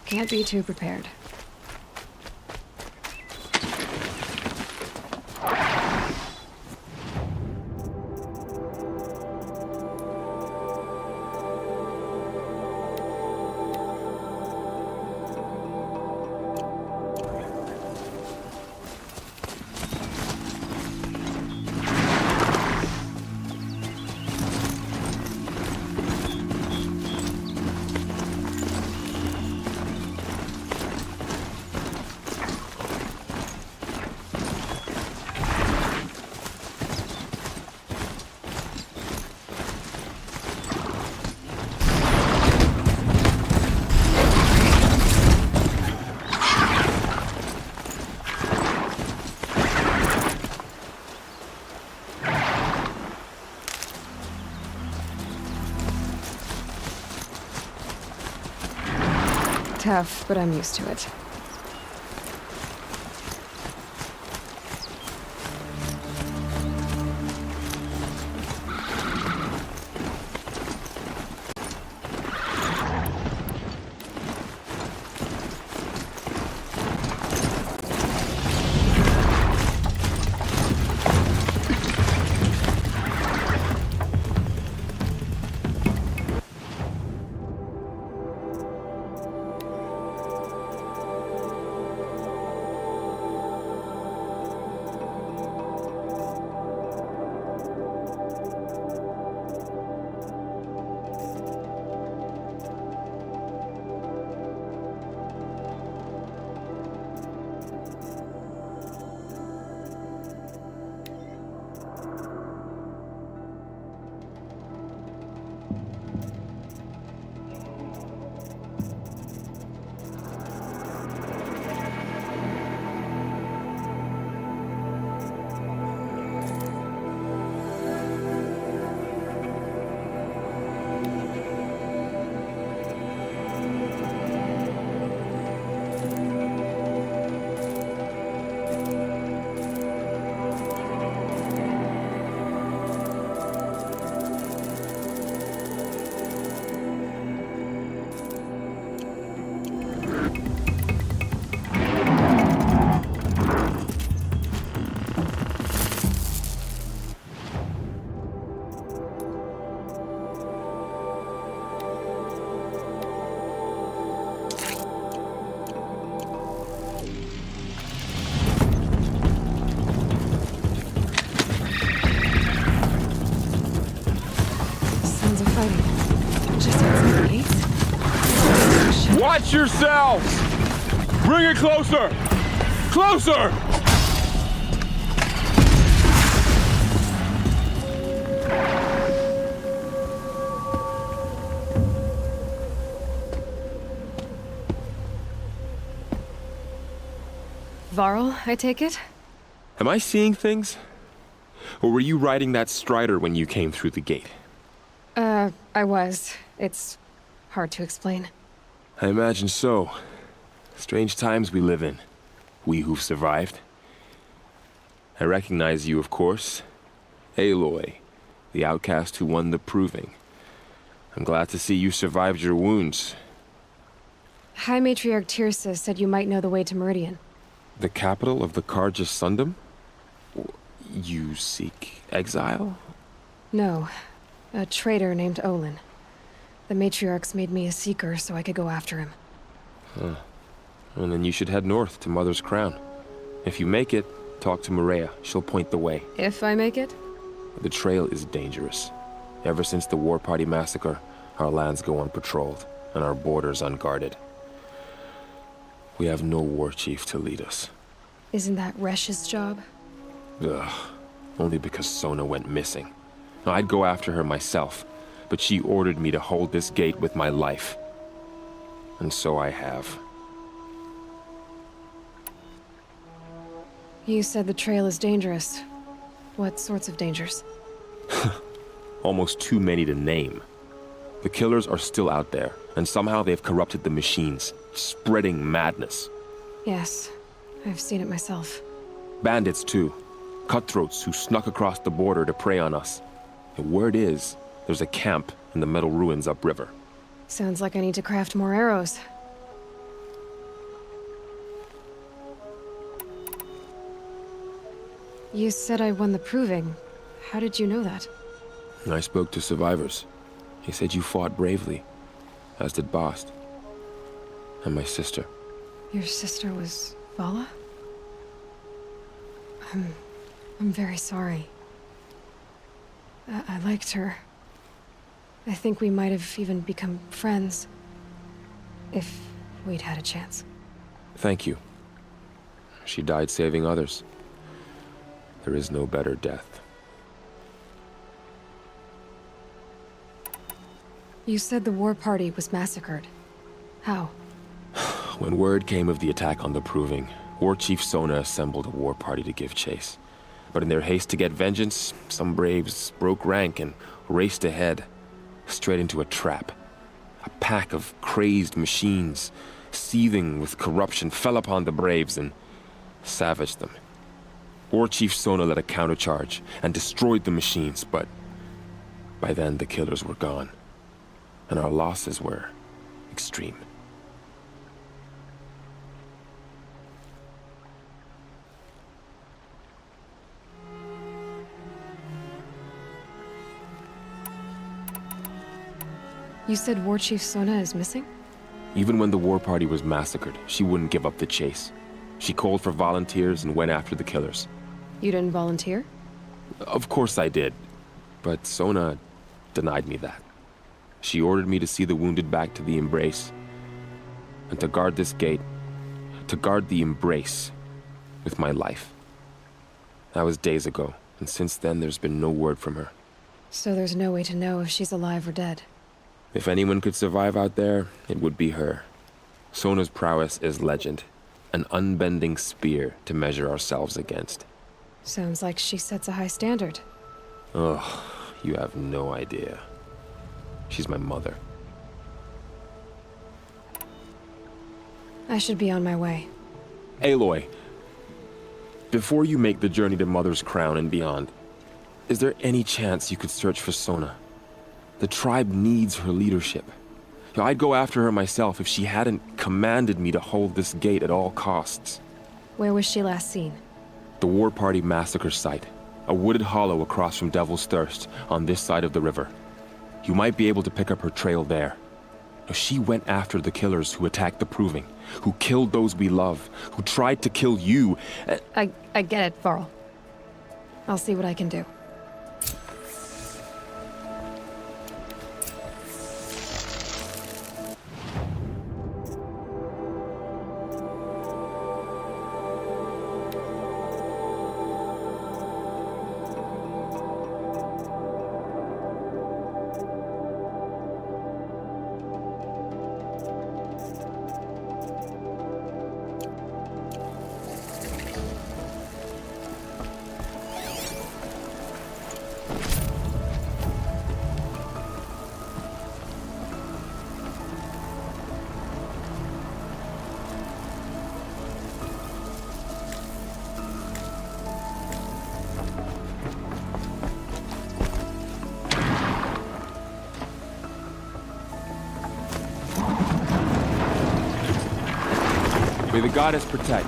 Can't be too prepared. Tough, but I'm used to it. Watch yourselves! Bring it closer! Closer! Varl, I take it? Am I seeing things? Or were you riding that strider when you came through the gate? I was. It's hard to explain. I imagine so. Strange times we live in. We who've survived. I recognize you, of course. Aloy, the outcast who won the proving. I'm glad to see you survived your wounds. High Matriarch Tirsa said you might know the way to Meridian. The capital of the Carja Sundom? You seek exile? No, a traitor named Olin. The Matriarchs made me a seeker so I could go after him. Huh. Well, then you should head north to Mother's Crown. If you make it, talk to Maria. She'll point the way. If I make it? The trail is dangerous. Ever since the War Party massacre, our lands go unpatrolled, and our borders unguarded. We have no war chief to lead us. Isn't that Resh's job? Ugh. Only because Sona went missing. I'd go after her myself, but she ordered me to hold this gate with my life. And so I have. You said the trail is dangerous. What sorts of dangers? Almost too many to name. The killers are still out there, and somehow they've corrupted the machines, spreading madness. Yes, I've seen it myself. Bandits, too. Cutthroats who snuck across the border to prey on us. And word is, there's a camp in the metal ruins upriver. Sounds like I need to craft more arrows. You said I won the proving. How did you know that? I spoke to survivors. He said you fought bravely, as did Bast. And my sister. Your sister was Vala? I'm very sorry. I liked her. I think we might have even become friends. If we'd had a chance. Thank you. She died saving others. There is no better death. You said the war party was massacred. How? When word came of the attack on the Proving, War Chief Sona assembled a war party to give chase. But in their haste to get vengeance, some braves broke rank and raced ahead, straight into a trap. A pack of crazed machines, seething with corruption, fell upon the braves and savaged them. War Chief Sona led a countercharge and destroyed the machines, but by then the killers were gone, and our losses were extreme. You said War Chief Sona is missing? Even when the war party was massacred, she wouldn't give up the chase. She called for volunteers and went after the killers. You didn't volunteer? Of course I did, but Sona denied me that. She ordered me to see the wounded back to the Embrace, and to guard this gate, to guard the Embrace with my life. That was days ago, and since then there's been no word from her. So there's no way to know if she's alive or dead. If anyone could survive out there, it would be her. Sona's prowess is legend, an unbending spear to measure ourselves against. Sounds like she sets a high standard. Ugh, you have no idea. She's my mother. I should be on my way. Aloy, before you make the journey to Mother's Crown and beyond, is there any chance you could search for Sona? The tribe needs her leadership. I'd go after her myself if she hadn't commanded me to hold this gate at all costs. Where was she last seen? The War Party massacre site. A wooded hollow across from Devil's Thirst, on this side of the river. You might be able to pick up her trail there. She went after the killers who attacked the Proving, who killed those we love, who tried to kill you. I get it, Varl. I'll see what I can do. May the goddess protect.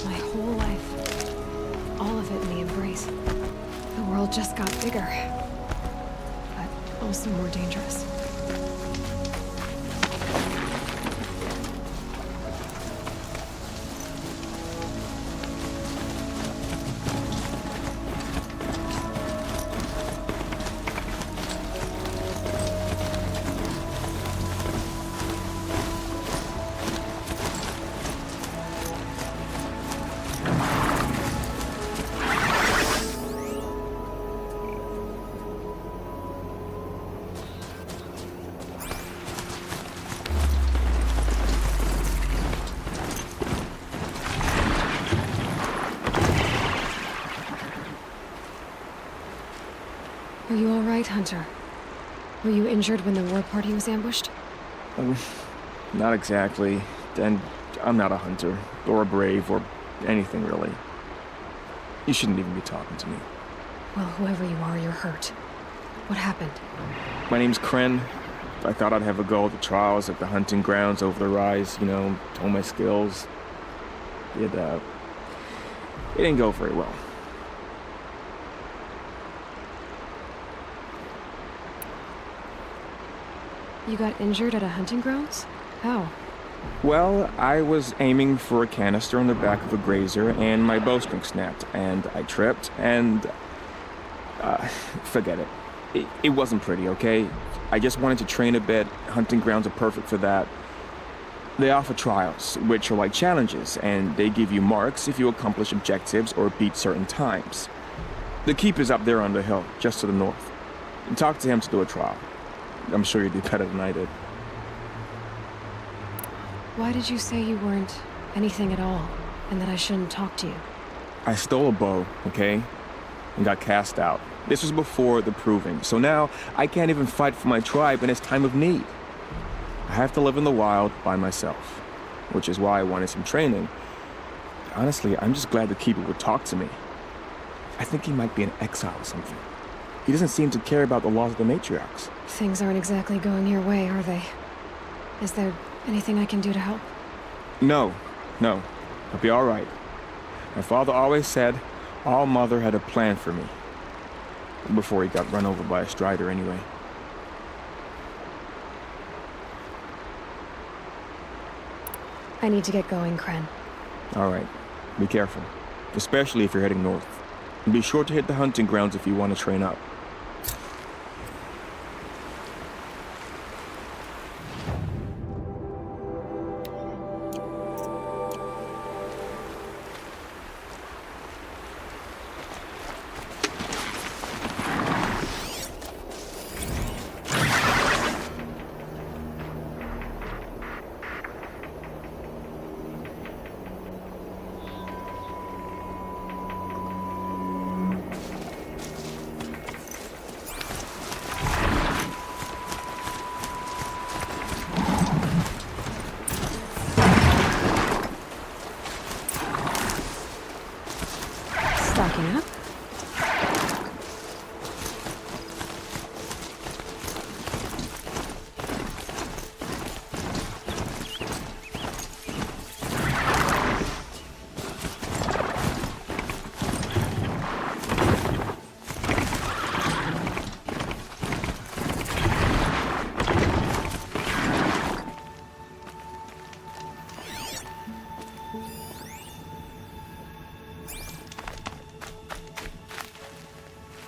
My whole life, all of it in the embrace. The world just got bigger, but also more dangerous. Are you all right, Hunter? Were you injured when the war party was ambushed? Not exactly. And I'm not a hunter, or a brave, or anything really. You shouldn't even be talking to me. Well, whoever you are, you're hurt. What happened? My name's Kren. I thought I'd have a go at the trials at the hunting grounds over the rise, you know, hone my skills. It didn't go very well. You got injured at a hunting grounds? How? Well, I was aiming for a canister on the back of a grazer, and my bowstring snapped, and I tripped, and... forget it. It wasn't pretty, okay? I just wanted to train a bit. Hunting grounds are perfect for that. They offer trials, which are like challenges, and they give you marks if you accomplish objectives or beat certain times. The keep is up there on the hill, just to the north. Talk to him to do a trial. I'm sure you'd do better than I did. Why did you say you weren't anything at all, and that I shouldn't talk to you? I stole a bow, okay? And got cast out. This was before the proving, so now I can't even fight for my tribe in its time of need. I have to live in the wild by myself, which is why I wanted some training. Honestly, I'm just glad the Keeper would talk to me. I think he might be in exile or something. He doesn't seem to care about the laws of the matriarchs. Things aren't exactly going your way, are they? Is there anything I can do to help? No. I'll be all right. My father always said All Mother had a plan for me. Before he got run over by a strider, anyway. I need to get going, Kren. All right. Be careful. Especially if you're heading north. And be sure to hit the hunting grounds if you want to train up. Stocking up?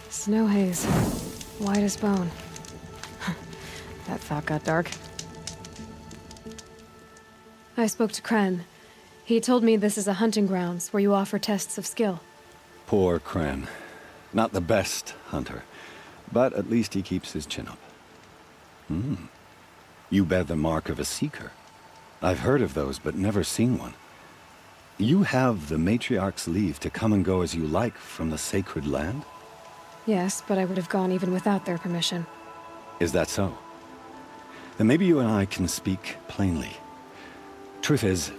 Snow haze. White as bone. That thought got dark. I spoke to Kren. He told me this is a hunting grounds where you offer tests of skill. Poor Kren. Not the best hunter, but at least he keeps his chin up. You bear the mark of a seeker. I've heard of those, but never seen one. You have the matriarch's leave to come and go as you like from the sacred land? Yes, but I would have gone even without their permission. Is that so? Then maybe you and I can speak plainly. Truth is,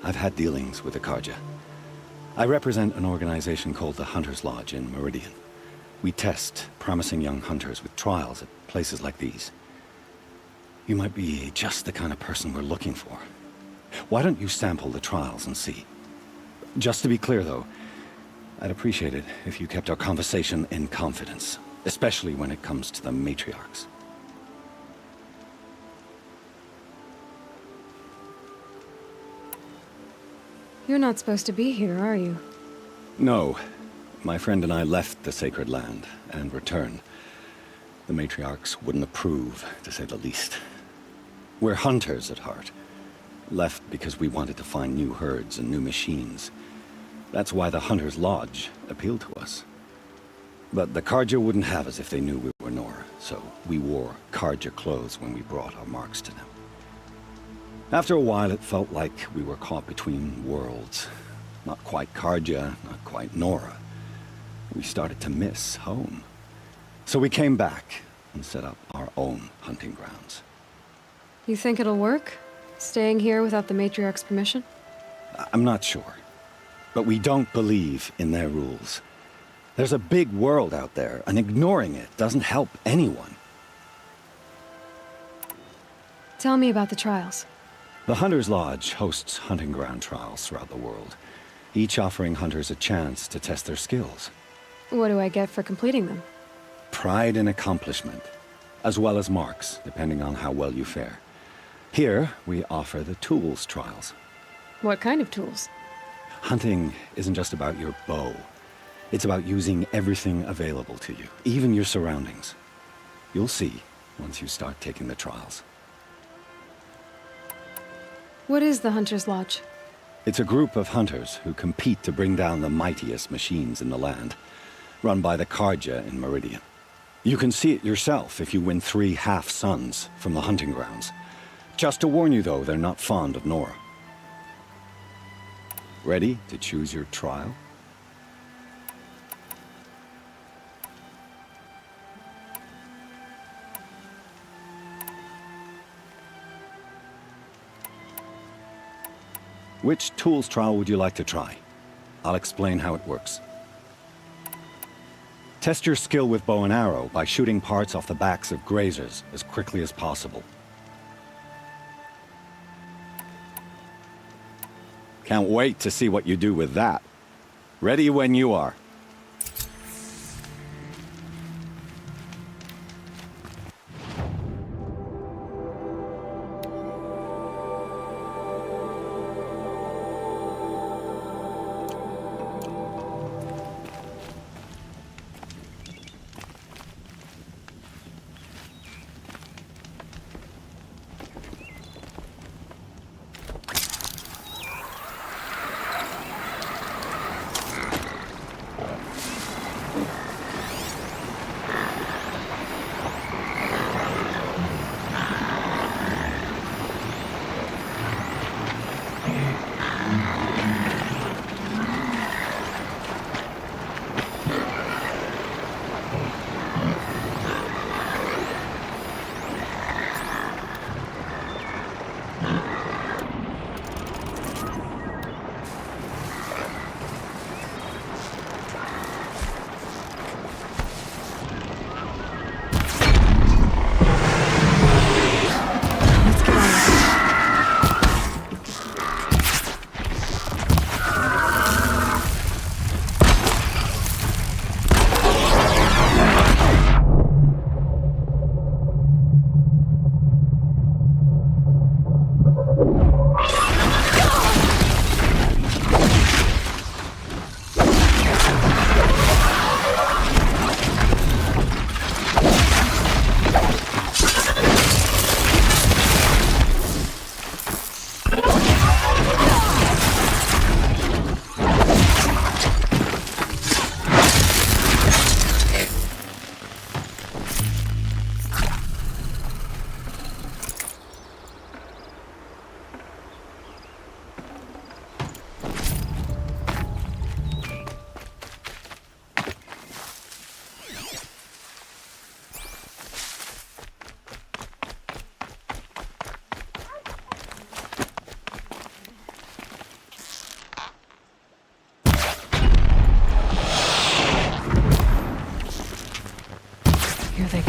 I've had dealings with the Karja. I represent an organization called the Hunter's Lodge in Meridian. We test promising young hunters with trials at places like these. You might be just the kind of person we're looking for. Why don't you sample the trials and see? Just to be clear, though, I'd appreciate it if you kept our conversation in confidence, especially when it comes to the matriarchs. You're not supposed to be here, are you? No. My friend and I left the sacred land and returned. The matriarchs wouldn't approve, to say the least. We're hunters at heart. Left because we wanted to find new herds and new machines. That's why the Hunter's Lodge appealed to us. But the Carja wouldn't have us if they knew we were Nora, so we wore Carja clothes when we brought our marks to them. After a while, it felt like we were caught between worlds. Not quite Carja, not quite Nora. We started to miss home. So we came back and set up our own hunting grounds. You think it'll work? Staying here without the matriarch's permission? I'm not sure. But we don't believe in their rules. There's a big world out there, and ignoring it doesn't help anyone. Tell me about the trials. The Hunter's Lodge hosts hunting ground trials throughout the world, each offering hunters a chance to test their skills. What do I get for completing them? Pride in accomplishment, as well as marks, depending on how well you fare. Here, we offer the tools trials. What kind of tools? Hunting isn't just about your bow. It's about using everything available to you, even your surroundings. You'll see once you start taking the trials. What is the Hunter's Lodge? It's a group of hunters who compete to bring down the mightiest machines in the land, run by the Carja in Meridian. You can see it yourself if you win 3 half-suns from the hunting grounds. Just to warn you, though, they're not fond of Nora. Ready to choose your trial? Which tools trial would you like to try? I'll explain how it works. Test your skill with bow and arrow by shooting parts off the backs of grazers as quickly as possible. Can't wait to see what you do with that. Ready when you are.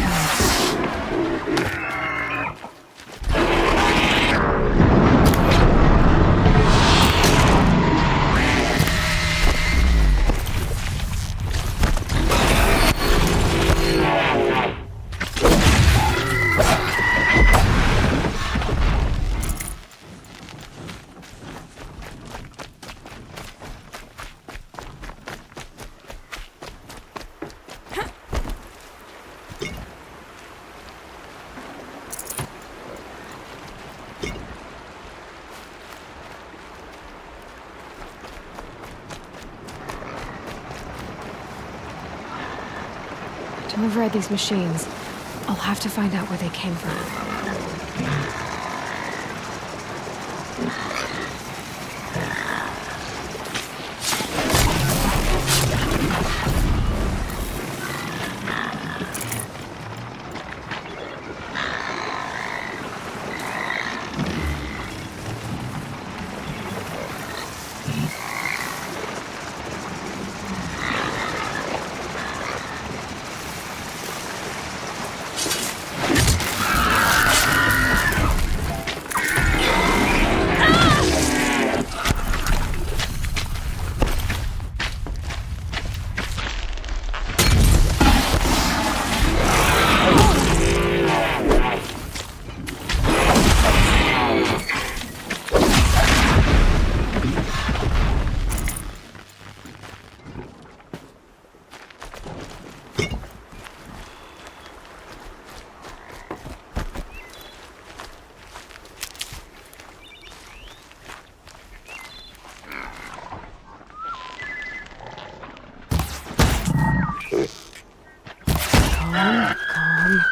code. To override these machines, I'll have to find out where they came from. Calm, calm.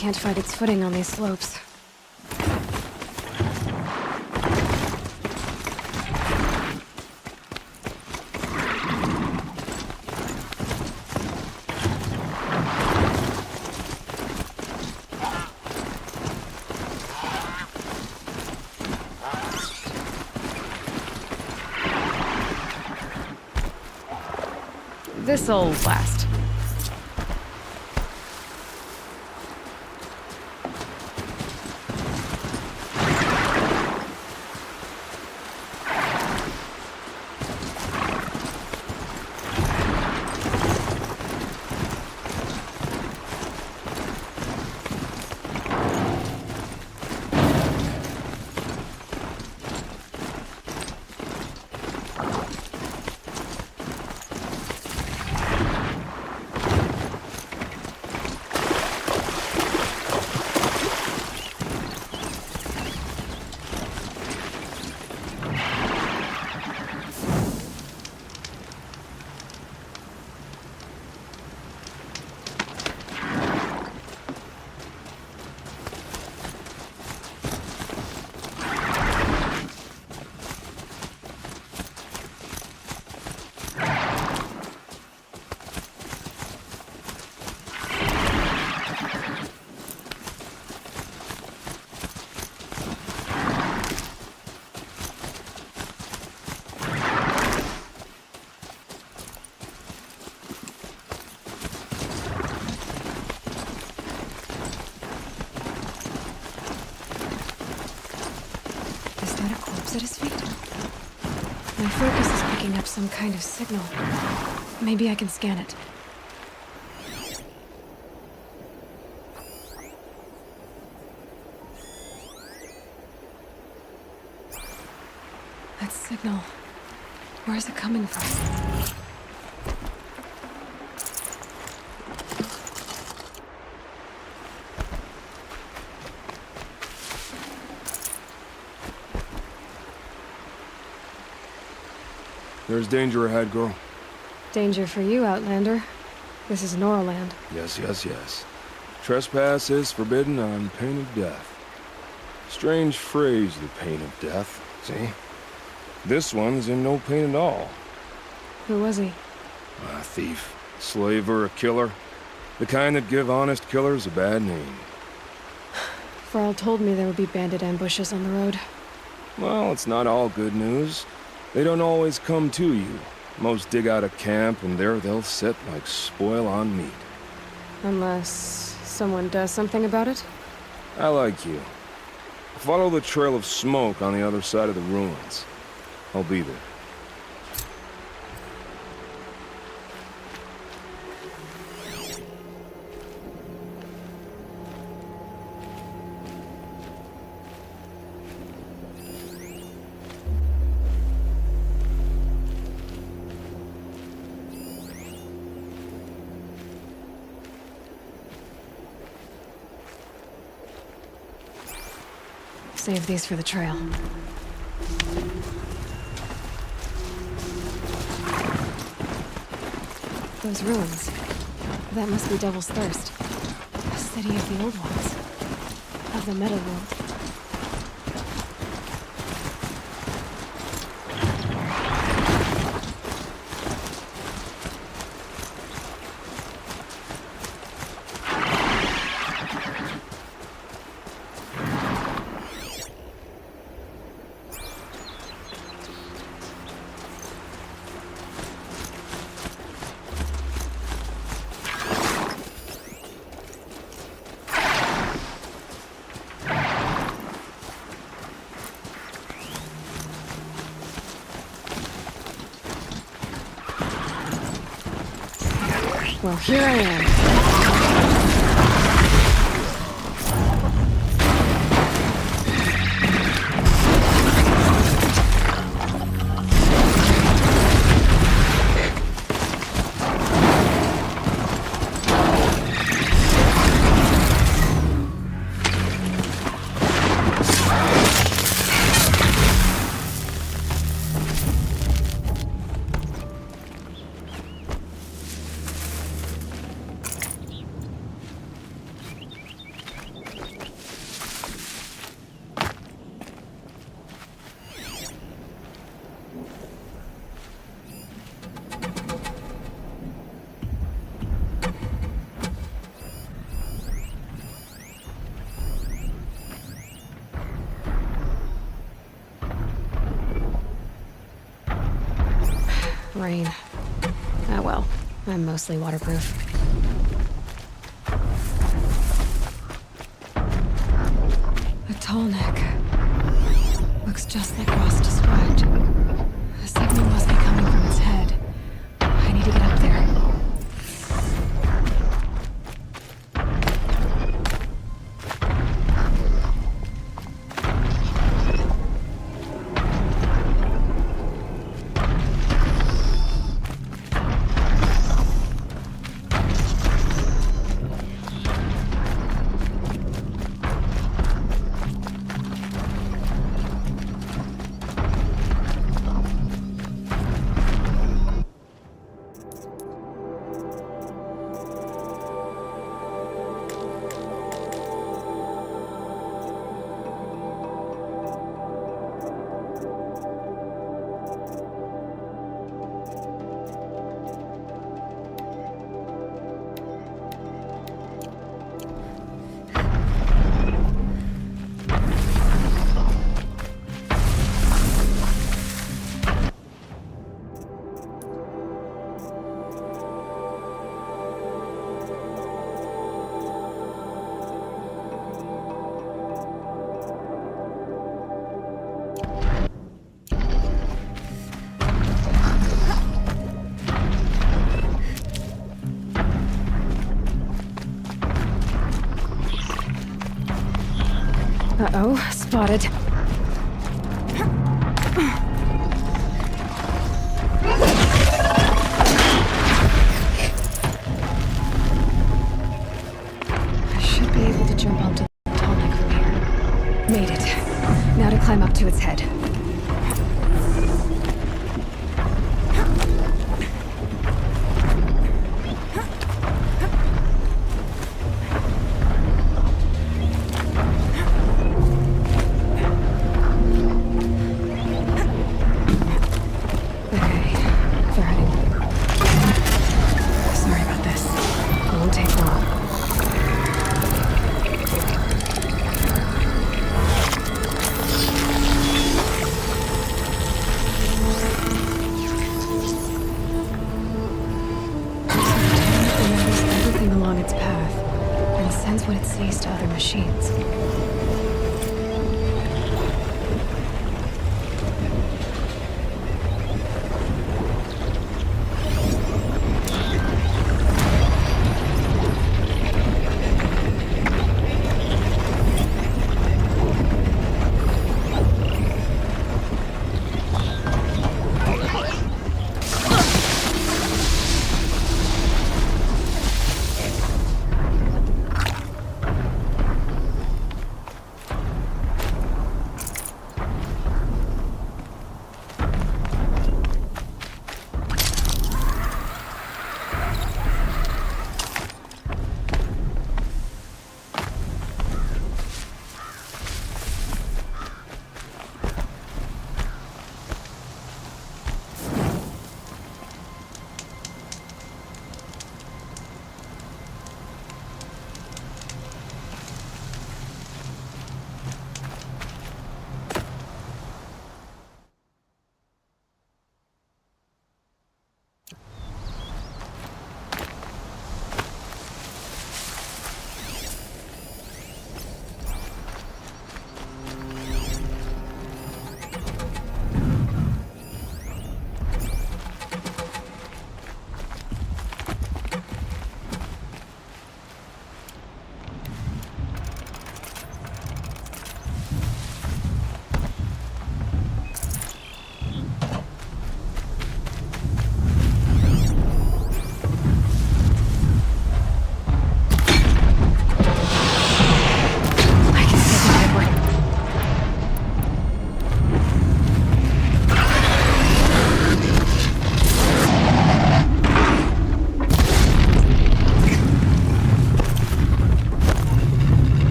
can't find its footing on these slopes. This'll last. At his feet. My focus is picking up some kind of signal. Maybe I can scan it. That signal. Where is it coming from? There's danger ahead, girl. Danger for you, Outlander. This is Norland. Yes, yes, yes. Trespass is forbidden on pain of death. Strange phrase, the pain of death, see? This one's in no pain at all. Who was he? A thief, slaver, a killer. The kind that give honest killers a bad name. Frall told me there would be bandit ambushes on the road. Well, it's not all good news. They don't always come to you. Most dig out a camp, and there they'll sit like spoil on meat. Unless someone does something about it? I like you. Follow the trail of smoke on the other side of the ruins. I'll be there. Save these for the trail. Those ruins. That must be Devil's Thirst. A city of the old ones. Of the metal world. Well, here I am. Rain. Ah well, I'm mostly waterproof. A tall neck. Looks just like Ross described. The signal must be coming from its head. I need to get up there. Uh-oh, spotted. I should be able to jump onto the tall neck from here. Made it. Now to climb up to its head.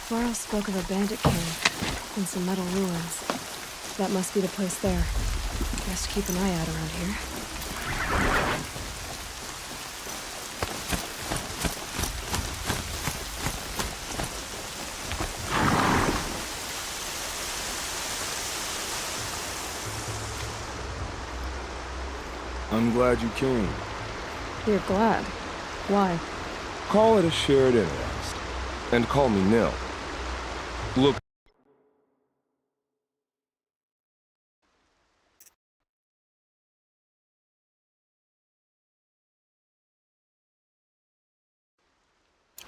Varl spoke of a bandit cave and some metal ruins. That must be the place there. Best keep an eye out around here. I'm glad you came. You're glad. Why? Call it a shared interest. And call me Nil. Look.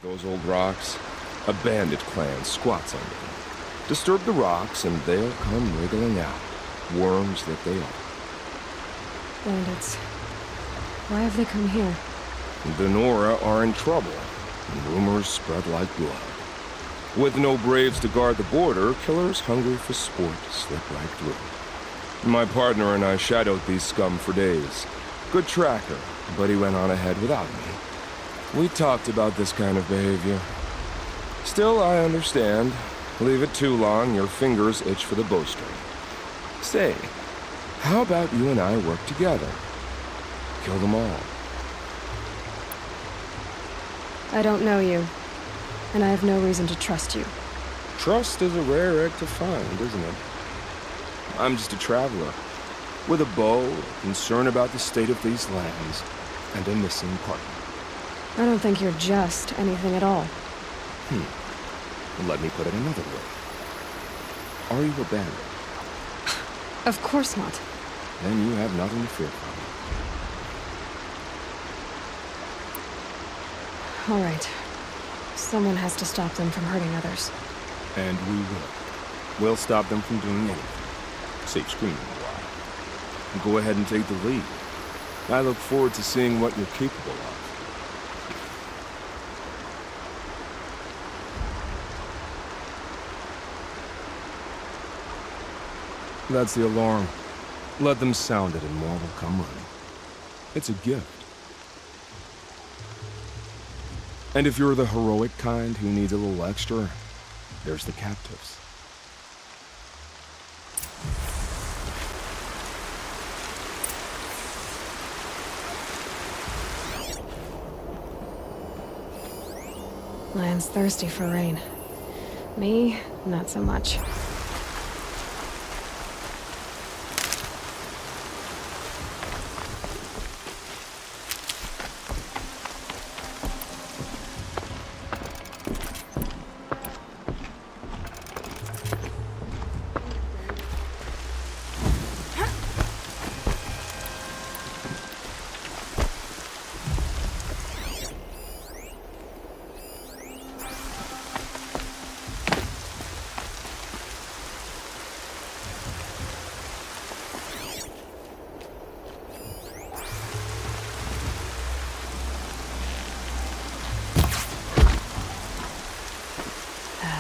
Those old rocks, a bandit clan squats under them. Disturb the rocks and they'll come wriggling out. Worms that they are. Bandits. Why have they come here? The Nora are in trouble, and rumors spread like blood. With no braves to guard the border, killers hungry for sport slip right through. My partner and I shadowed these scum for days. Good tracker, but he went on ahead without me. We talked about this kind of behavior. Still, I understand. Leave it too long, your fingers itch for the bowstring. Say, how about you and I work together? Kill them all. I don't know you, and I have no reason to trust you. Trust is a rare egg to find, isn't it? I'm just a traveler, with a bow, concern about the state of these lands, and a missing partner. I don't think you're just anything at all. Let me put it another way. Are you a bandit? Of course not. Then you have nothing to fear from me. All right. Someone has to stop them from hurting others. And we will. We'll stop them from doing anything. Save screaming a while. Go ahead and take the lead. I look forward to seeing what you're capable of. That's the alarm. Let them sound it and more will come running. It's a gift. And if you're the heroic kind who needs a little extra, there's the captives. Land's thirsty for rain. Me, not so much.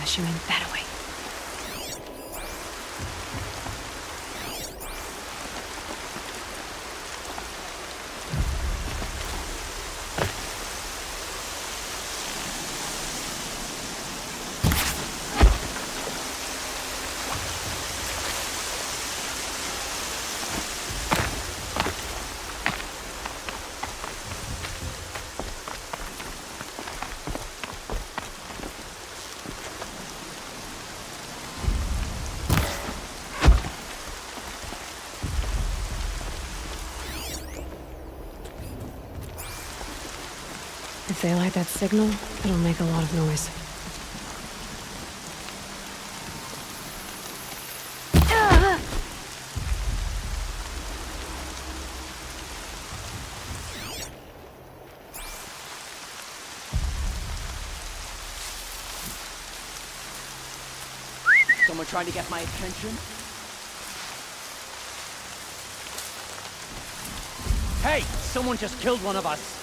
Shooing that away. If they light that signal, it'll make a lot of noise. Someone trying to get my attention? Hey! Someone just killed one of us!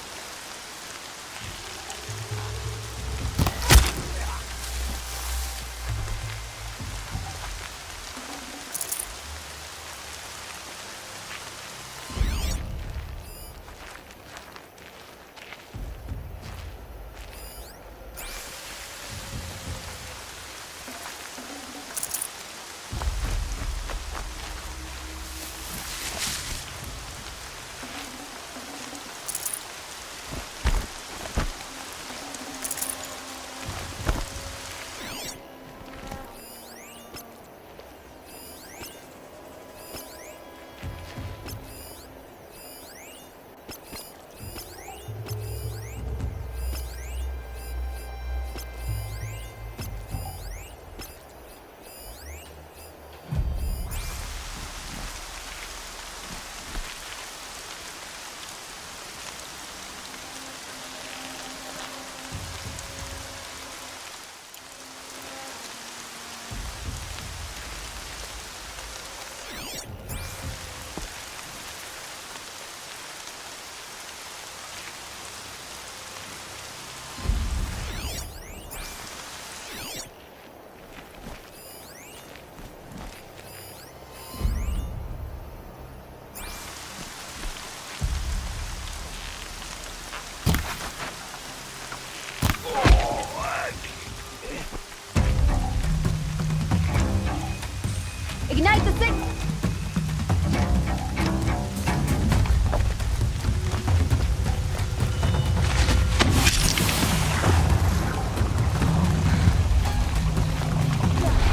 Ignite the six!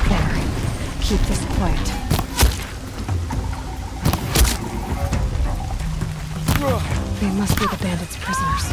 There. Keep this quiet. They must be the bandits' prisoners.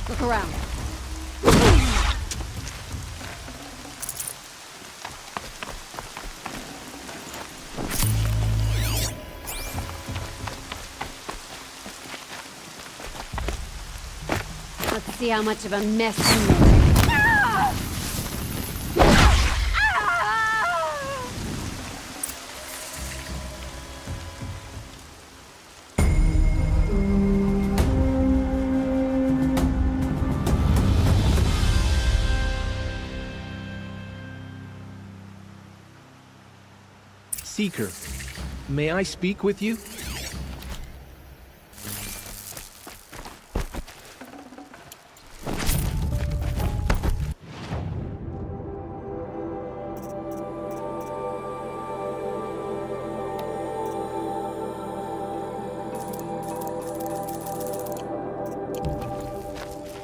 Look around. Let's see how much of a mess you make. Seeker, may I speak with you?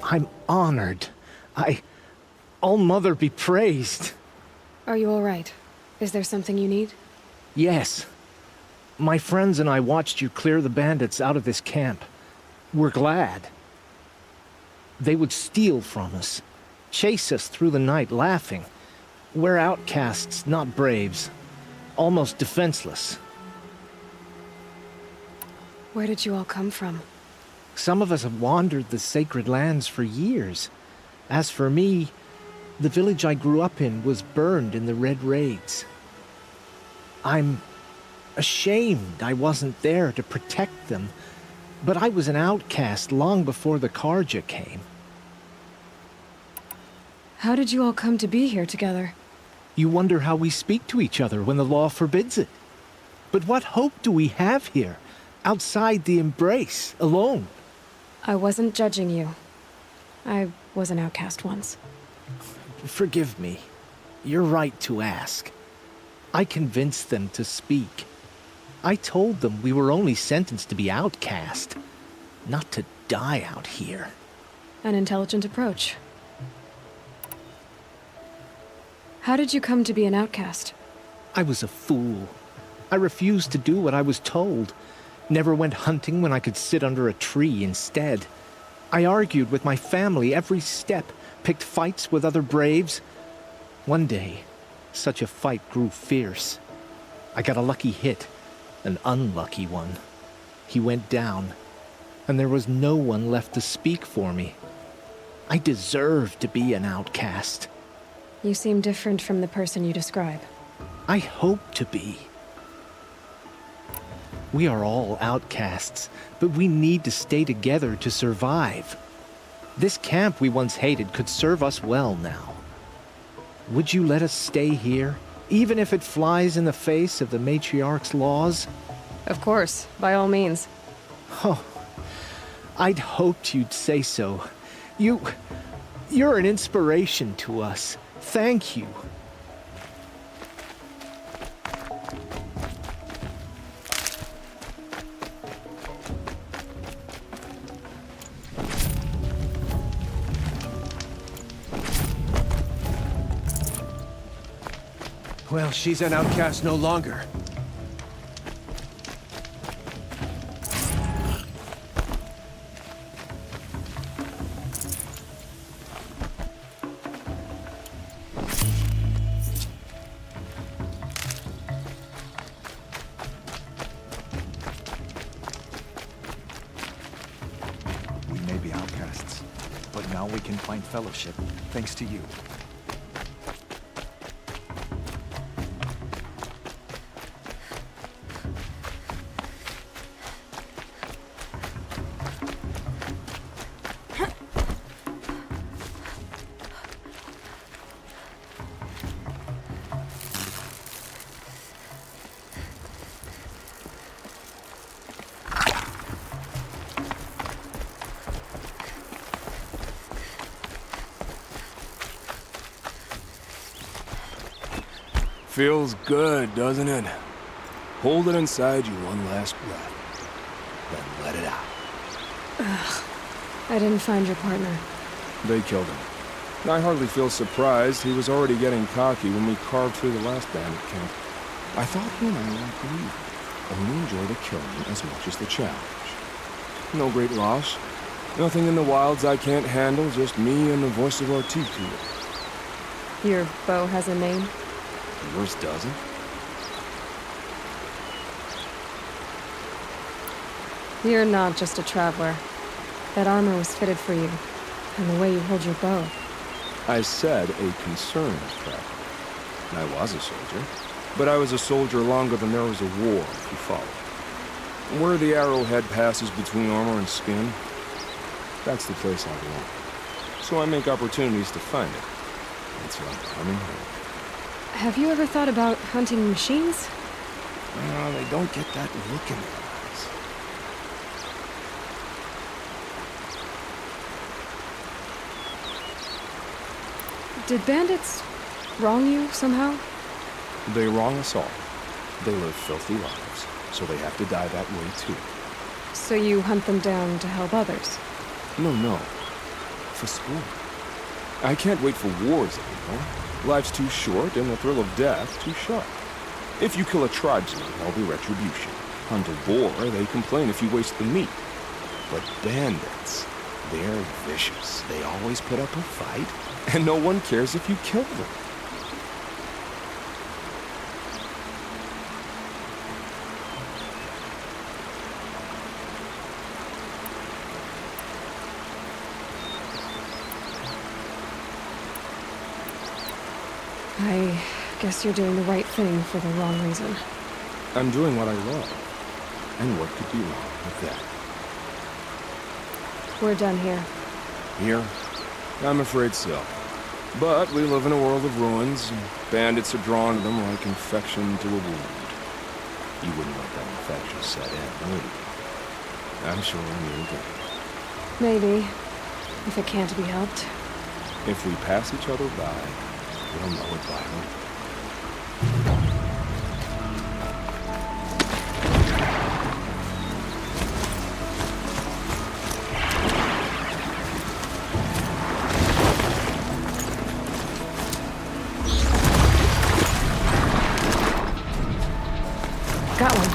I'm honored. All-Mother be praised. Are you all right? Is there something you need? Yes. My friends and I watched you clear the bandits out of this camp. We're glad. They would steal from us, chase us through the night laughing. We're outcasts, not braves. Almost defenseless. Where did you all come from? Some of us have wandered the sacred lands for years. As for me, the village I grew up in was burned in the Red Raids. I'm ashamed I wasn't there to protect them, but I was an outcast long before the Karja came. How did you all come to be here together? You wonder how we speak to each other when the law forbids it. But what hope do we have here, outside the embrace, alone? I wasn't judging you. I was an outcast once. Forgive me. You're right to ask. I convinced them to speak. I told them we were only sentenced to be outcast, not to die out here. An intelligent approach. How did you come to be an outcast? I was a fool. I refused to do what I was told. Never went hunting when I could sit under a tree instead. I argued with my family every step, picked fights with other braves. One day, such a fight grew fierce. I got a lucky hit, an unlucky one. He went down, and there was no one left to speak for me. I deserved to be an outcast. You seem different from the person you describe. I hope to be. We are all outcasts, but we need to stay together to survive. This camp we once hated could serve us well now. Would you let us stay here, even if it flies in the face of the matriarch's laws? Of course, by all means. Oh, I'd hoped you'd say so. You're an inspiration to us. Thank you. Well, she's an outcast no longer. We may be outcasts, but now we can find fellowship, thanks to you. Feels good, doesn't it? Hold it inside you one last breath. Then let it out. I didn't find your partner. They killed him. I hardly feel surprised. He was already getting cocky when we carved through the last bandit camp. I thought he and I were like breed. Only enjoy the killing as much as the challenge. No great loss. Nothing in the wilds I can't handle, just me and the voice of our T-Tool. Your bow has a name? Yours doesn't? You're not just a traveler. That armor was fitted for you, and the way you hold your bow. I said a concerned traveler. I was a soldier, but I was a soldier longer than there was a war, if you follow. Where the arrowhead passes between armor and skin, that's the place I belong. So I make opportunities to find it. It's like coming home. Have you ever thought about hunting machines? They don't get that look in their eyes. Did bandits wrong you somehow? They wrong us all. They live filthy lives, so they have to die that way too. So you hunt them down to help others? No. For sport. I can't wait for wars anymore. Life's too short, and the thrill of death too sharp. If you kill a tribesman, there'll be retribution. Hunt a boar, they complain if you waste the meat. But bandits, they're vicious. They always put up a fight, and no one cares if you kill them. I guess you're doing the right thing for the wrong reason. I'm doing what I love. And what could be wrong with that? We're done here. Here? I'm afraid so. But we live in a world of ruins, and bandits are drawn to them like infection to a wound. You wouldn't let that infection set in, would you? I'm sure you do. Maybe. If it can't be helped. If we pass each other by, we'll know it by heart. Got one.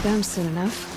Them soon enough.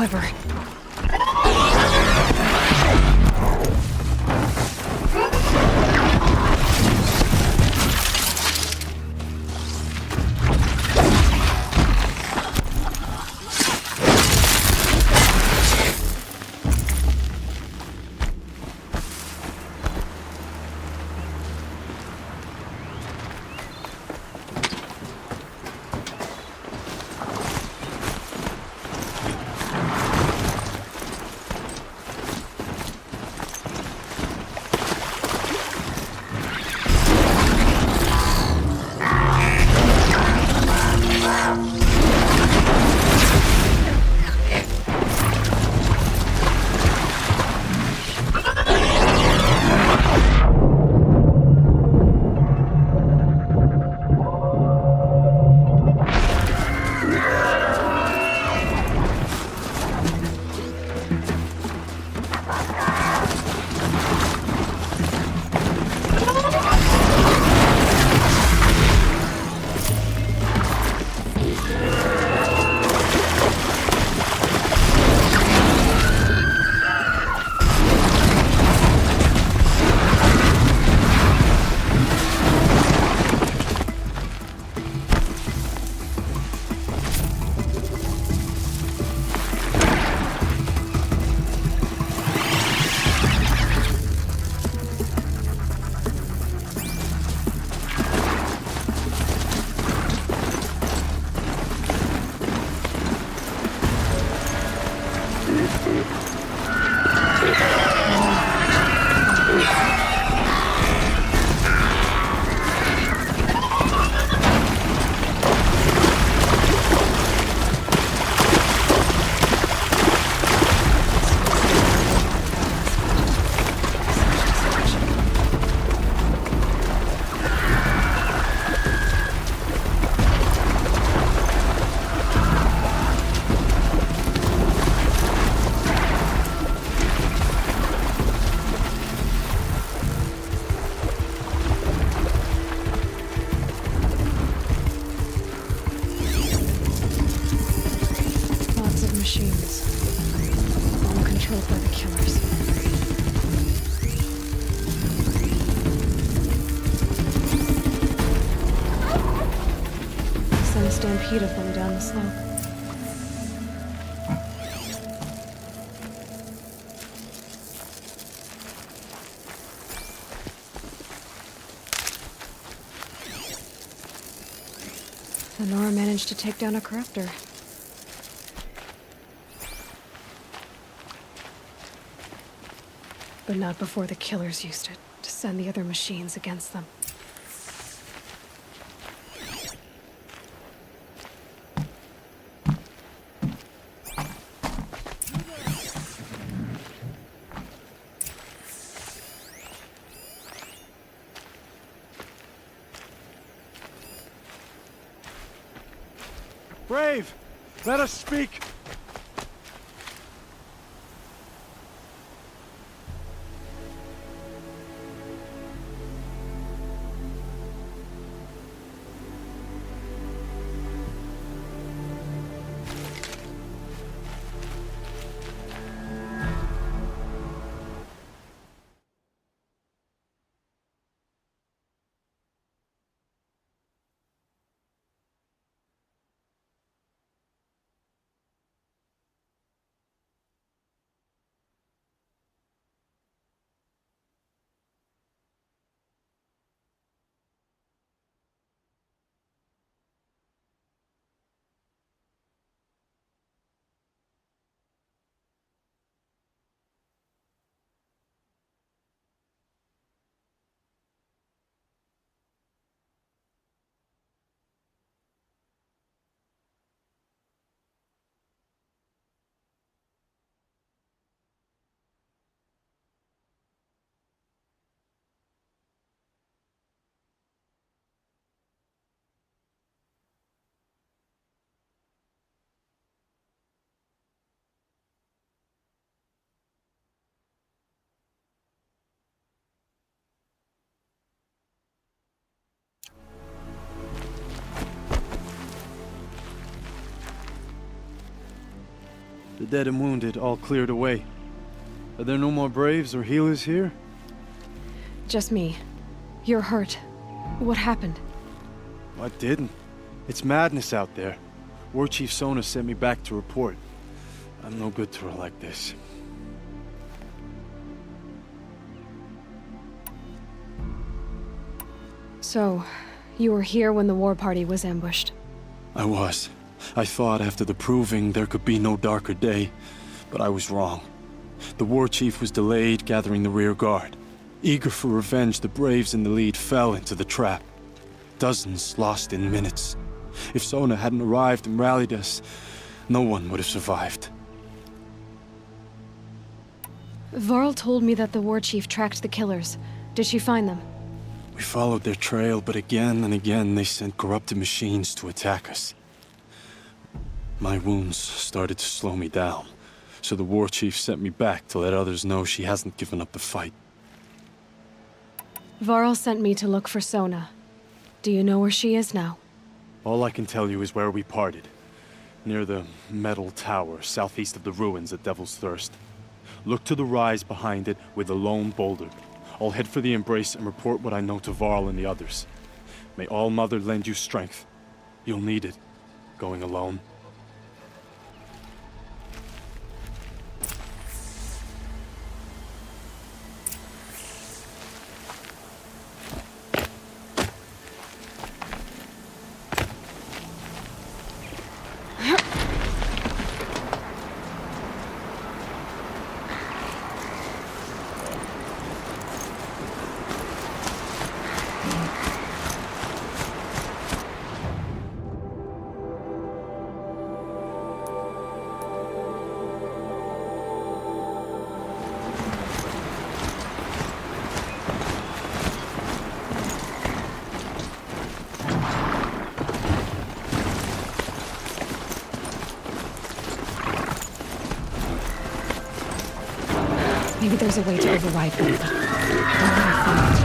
clever. Lots of machines, all controlled by the killers. Send a stampede of them down the slope. Lenora managed to take down a corruptor. But not before the killers used it to send the other machines against them. Brave! Let us speak! The dead and wounded all cleared away. Are there no more braves or healers here? Just me. You're hurt. What happened? I didn't. It's madness out there. War Chief Sona sent me back to report. I'm no good to her like this. So, you were here when the war party was ambushed? I was. I thought after the proving there could be no darker day, but I was wrong. The war chief was delayed gathering the rear guard. Eager for revenge, the braves in the lead fell into the trap. Dozens lost in minutes. If Sona hadn't arrived and rallied us, no one would have survived. Varl told me that the war chief tracked the killers. Did she find them? We followed their trail, but again and again they sent corrupted machines to attack us. My wounds started to slow me down, so the war chief sent me back to let others know she hasn't given up the fight. Varl sent me to look for Sona. Do you know where she is now? All I can tell you is where we parted. Near the metal tower, southeast of the ruins at Devil's Thirst. Look to the rise behind it with a lone boulder. I'll head for the embrace and report what I know to Varl and the others. May All Mother lend you strength. You'll need it, going alone. Maybe there's a way to override them. I'm gonna find it.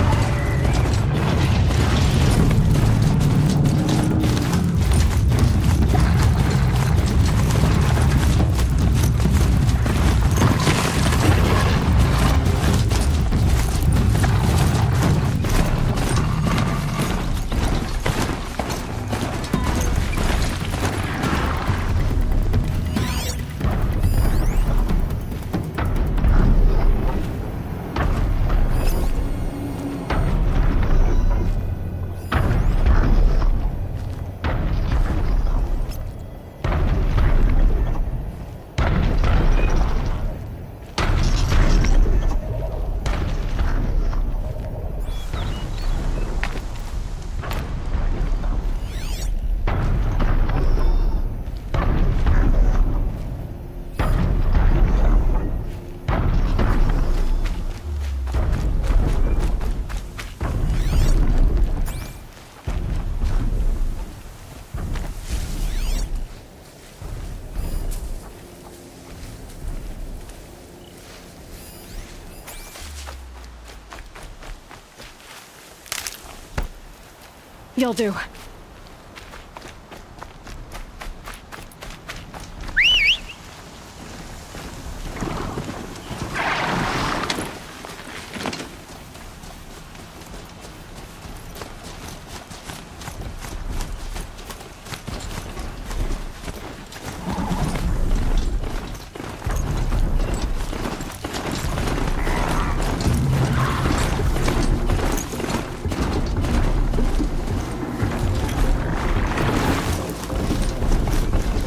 You'll do.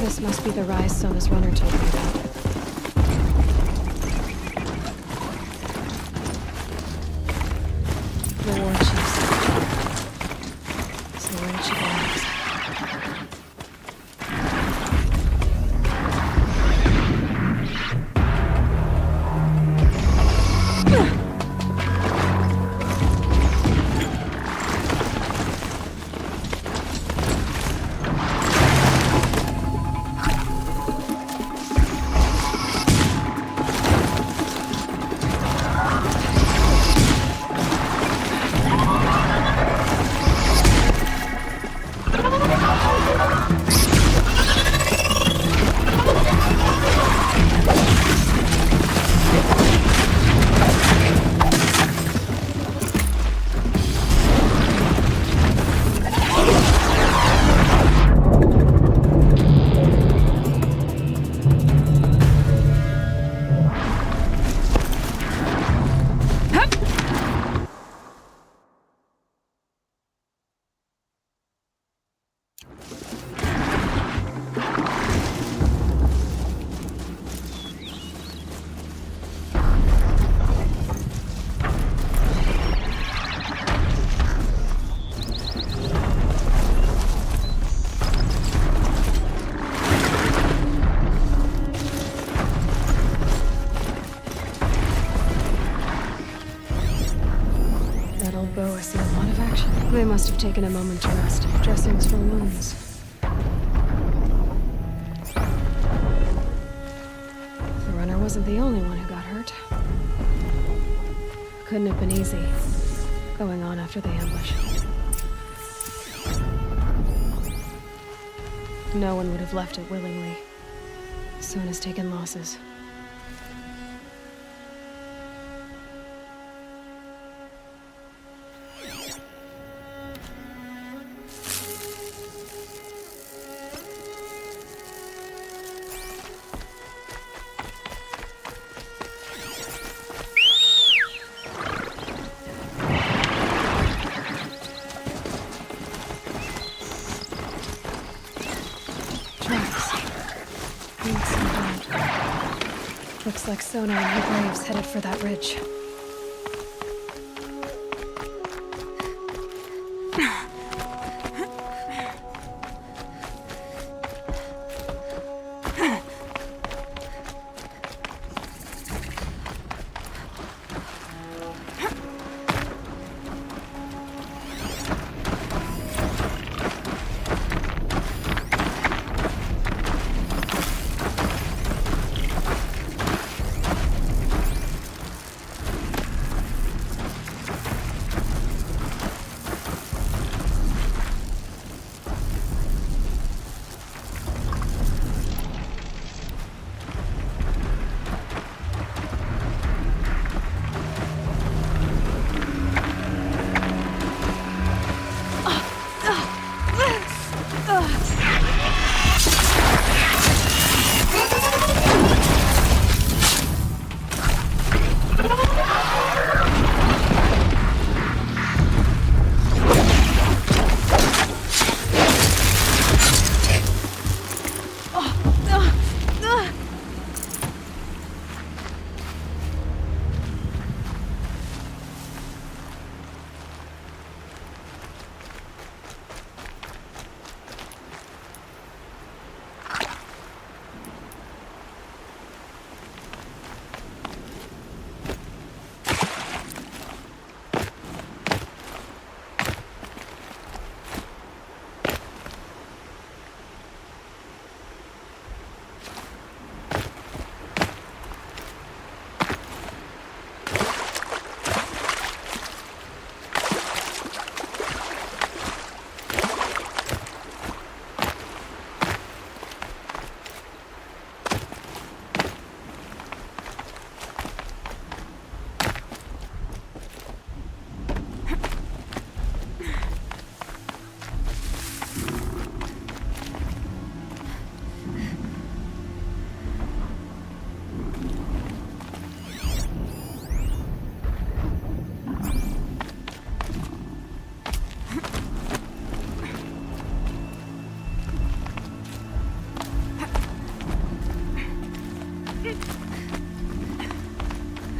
This must be the rise Sona's runner told me about. The war chief's. So where did she go next? They must have taken a moment to rest. Dressings for wounds. The runner wasn't the only one who got hurt. Couldn't have been easy, going on after the ambush. No one would have left it willingly. Sona's taken losses. Looks like Sona and her braves headed for that ridge.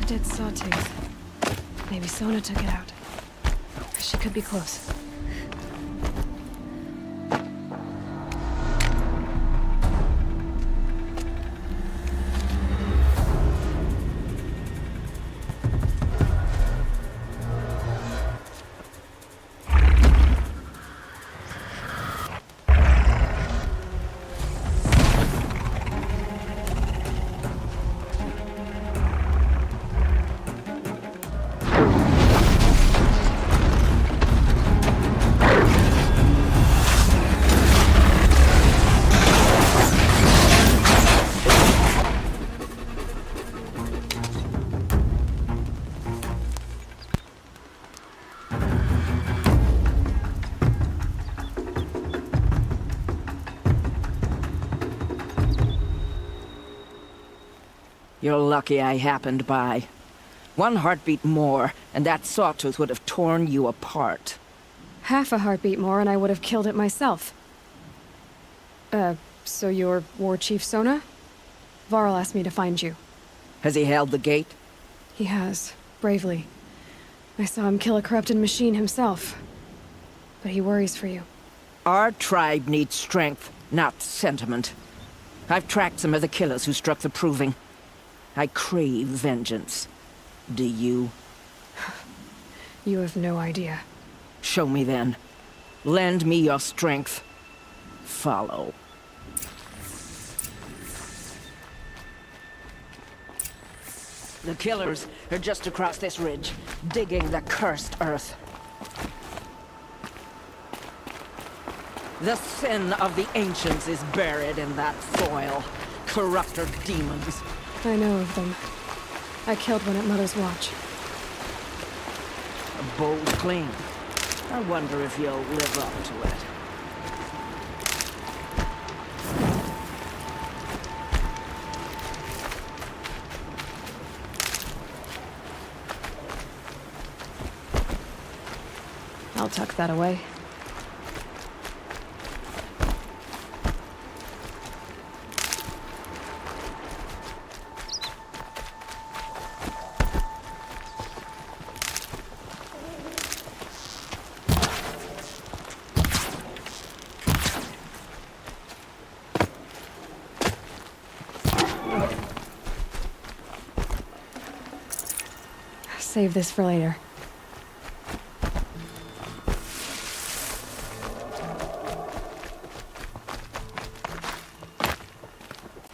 Dead sawtooth. Maybe Sona took it out. She could be close. You're lucky I happened by. One heartbeat more, and that sawtooth would have torn you apart. Half a heartbeat more and I would have killed it myself. So you're War Chief Sona? Varl asked me to find you. Has he held the gate? He has, bravely. I saw him kill a corrupted machine himself. But he worries for you. Our tribe needs strength, not sentiment. I've tracked some of the killers who struck the Proving. I crave vengeance. Do you? You have no idea. Show me then. Lend me your strength. Follow. The killers are just across this ridge, digging the cursed earth. The sin of the ancients is buried in that soil. Corrupter demons. I know of them. I killed one at Mother's Watch. A bold claim. I wonder if you'll live up to it. I'll tuck that away. Save this for later.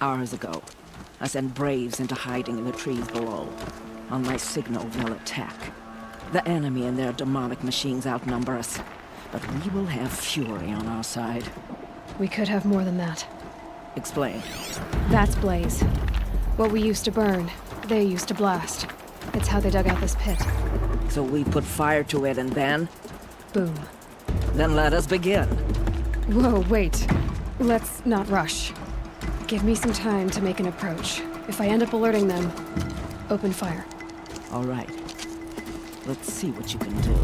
Hours ago, I sent Braves into hiding in the trees below. On my signal, they'll attack. The enemy and their demonic machines outnumber us, but we will have fury on our side. We could have more than that. Explain. That's Blaze. What we used to burn, they used to blast. It's how they dug out this pit. So we put fire to it and then? Boom. Then let us begin. Whoa, wait. Let's not rush. Give me some time to make an approach. If I end up alerting them, open fire. All right. Let's see what you can do.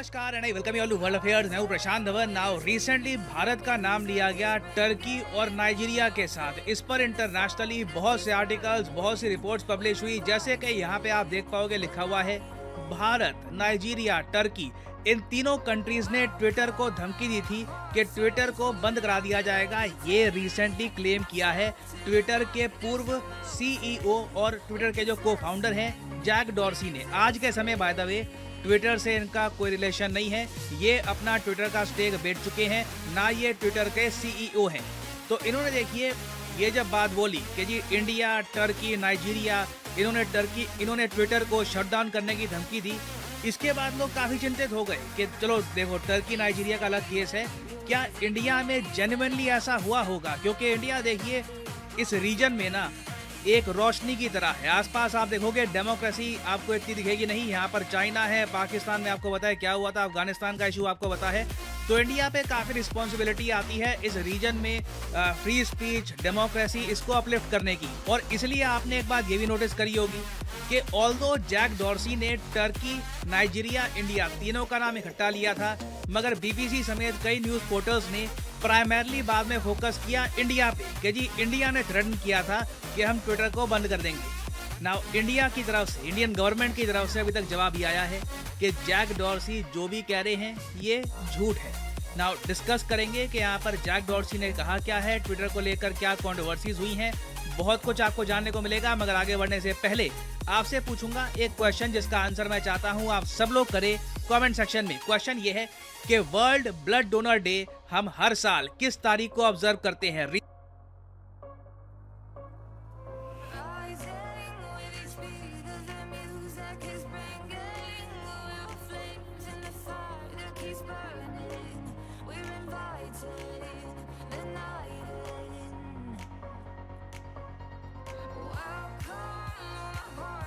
नमस्कार and I welcome you all to world affairs. मैं हूं Prashant Dhawan. Now recently Bharat का नाम लिया गया Turkey और Nigeria के साथ। इस पर इंटरनेशनली बहुत से आर्टिकल्स, बहुत सी रिपोर्ट्स पब्लिश हुई। जैसे कि यहाँ पे आप देख पाओगे लिखा हुआ है भारत, नाइजीरिया, टर्की, इन तीनों कंट्रीज ने ट्विटर को धमकी दी थी कि ट्विटर को बंद करा दिया जाएगा। ये रिसेंटली क्लेम किया है ट्विटर के पूर्व सीईओ और ट्विटर के जो को फाउंडर हैं जैक डॉर्सी ने। आज के समय बाय द वे ट्विटर से इनका कोई रिलेशन नहीं है, ये अपना ट्विटर का स्टेक बेच चुके हैं, ना ये ट्विटर के सीईओ हैं। तो इन्होंने देखिए ये जब बात बोली कि जी इंडिया, टर्की, नाइजीरिया, इन्होंने ट्विटर को शट डाउन करने की धमकी दी। इसके बाद लोग काफी चिंतित हो गए कि चलो देखो टर्की नाइजीरिया का अलग केस है, क्या इंडिया में जेन्युइनली ऐसा हुआ होगा? क्योंकि इंडिया देखिए इस रीजन में ना एक रोशनी की तरह है। आसपास आप देखोगे डेमोक्रेसी आपको इतनी दिखेगी नहीं। यहाँ पर चाइना है, पाकिस्तान में आपको पता है क्या हुआ था, अफगानिस्तान का इशू आपको पता है। तो इंडिया पे काफी रिस्पॉन्सिबिलिटी आती है इस रीजन में फ्री स्पीच, डेमोक्रेसी, इसको अपलिफ्ट करने की। और इसलिए आपने एक बात ये भी नोटिस करी होगी कि ऑल्दो जैक डॉर्सी ने टर्की, नाइजीरिया, इंडिया तीनों का नाम इकट्ठा लिया था, मगर बीबीसी समेत कई न्यूज पोर्टल्स ने प्राइमरली बाद में फोकस किया इंडिया पे कि जी इंडिया ने थ्रेटन किया था कि हम ट्विटर को बंद कर देंगे। नाउ इंडिया की तरफ से, इंडियन गवर्नमेंट की तरफ से अभी तक जवाब ये आया है कि जैक डॉर्सी जो भी कह रहे हैं ये झूठ है। नाउ डिस्कस करेंगे कि यहाँ पर जैक डॉर्सी ने कहा क्या है, ट्विटर को लेकर क्या कंट्रोवर्सीज हुई हैं, बहुत कुछ आपको जानने को मिलेगा। मगर आगे बढ़ने से पहले आपसे पूछूंगा एक क्वेश्चन जिसका आंसर मैं चाहता हूँ आप सब लोग करें कमेंट सेक्शन में। क्वेश्चन ये है कि वर्ल्ड ब्लड डोनर डे हम हर साल किस तारीख को ऑब्जर्व करते हैं?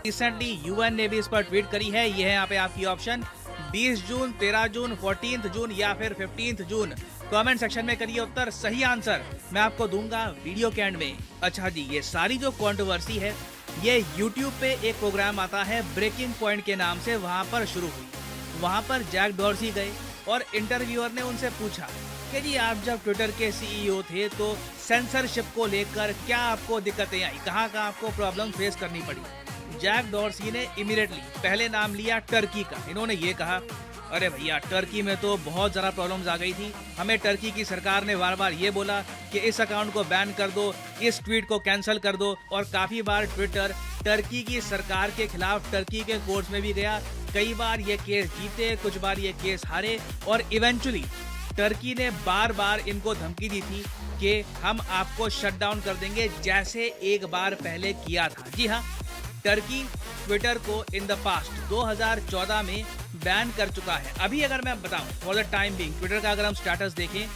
रिसेंटली यूएन ने भी इस पर ट्वीट करी है। ये है यहाँ पे आपकी ऑप्शन 20 जून, 13 जून, 14 जून या फिर 15 जून। कमेंट सेक्शन में करिए उत्तर। सही आंसर मैं आपको दूंगा वीडियो के एंड में। अच्छा जी, ये सारी जो कंट्रोवर्सी है ये यूट्यूब पे एक प्रोग्राम आता है ब्रेकिंग पॉइंट के नाम से, वहाँ पर शुरू हुई। वहाँ पर जैक डॉर्सी गए और इंटरव्यूअर ने उनसे पूछा कि जी आप जब ट्विटर के सीईओ थे तो सेंसरशिप को लेकर क्या आपको दिक्कतें आई, कहाँ आपको प्रॉब्लम फेस करनी पड़ी? जैक डॉर्सी ने इमीडिएटली पहले नाम लिया टर्की का। इन्होंने ये कहा अरे भैया टर्की में तो बहुत ज़्यादा प्रॉब्लम्स आ गई थी, हमें टर्की की सरकार ने बार बार ये बोला कि इस अकाउंट को बैन कर दो, इस ट्वीट को कैंसिल कर दो। और काफ़ी बार ट्विटर टर्की की सरकार के खिलाफ टर्की के कोर्ट्स में भी गया, कई बार ये केस जीते, कुछ बार ये केस हारे और इवेंचुअली टर्की ने बार बार इनको धमकी दी थी कि हम आपको शट डाउन कर देंगे, जैसे एक बार पहले किया था। जी हाँ, टर्की ट्विटर को इन द पास्ट 2014 में बैन कर चुका है। अभी अगर मैं बताऊं for the time being Twitter का अगर हम स्टेटस देखें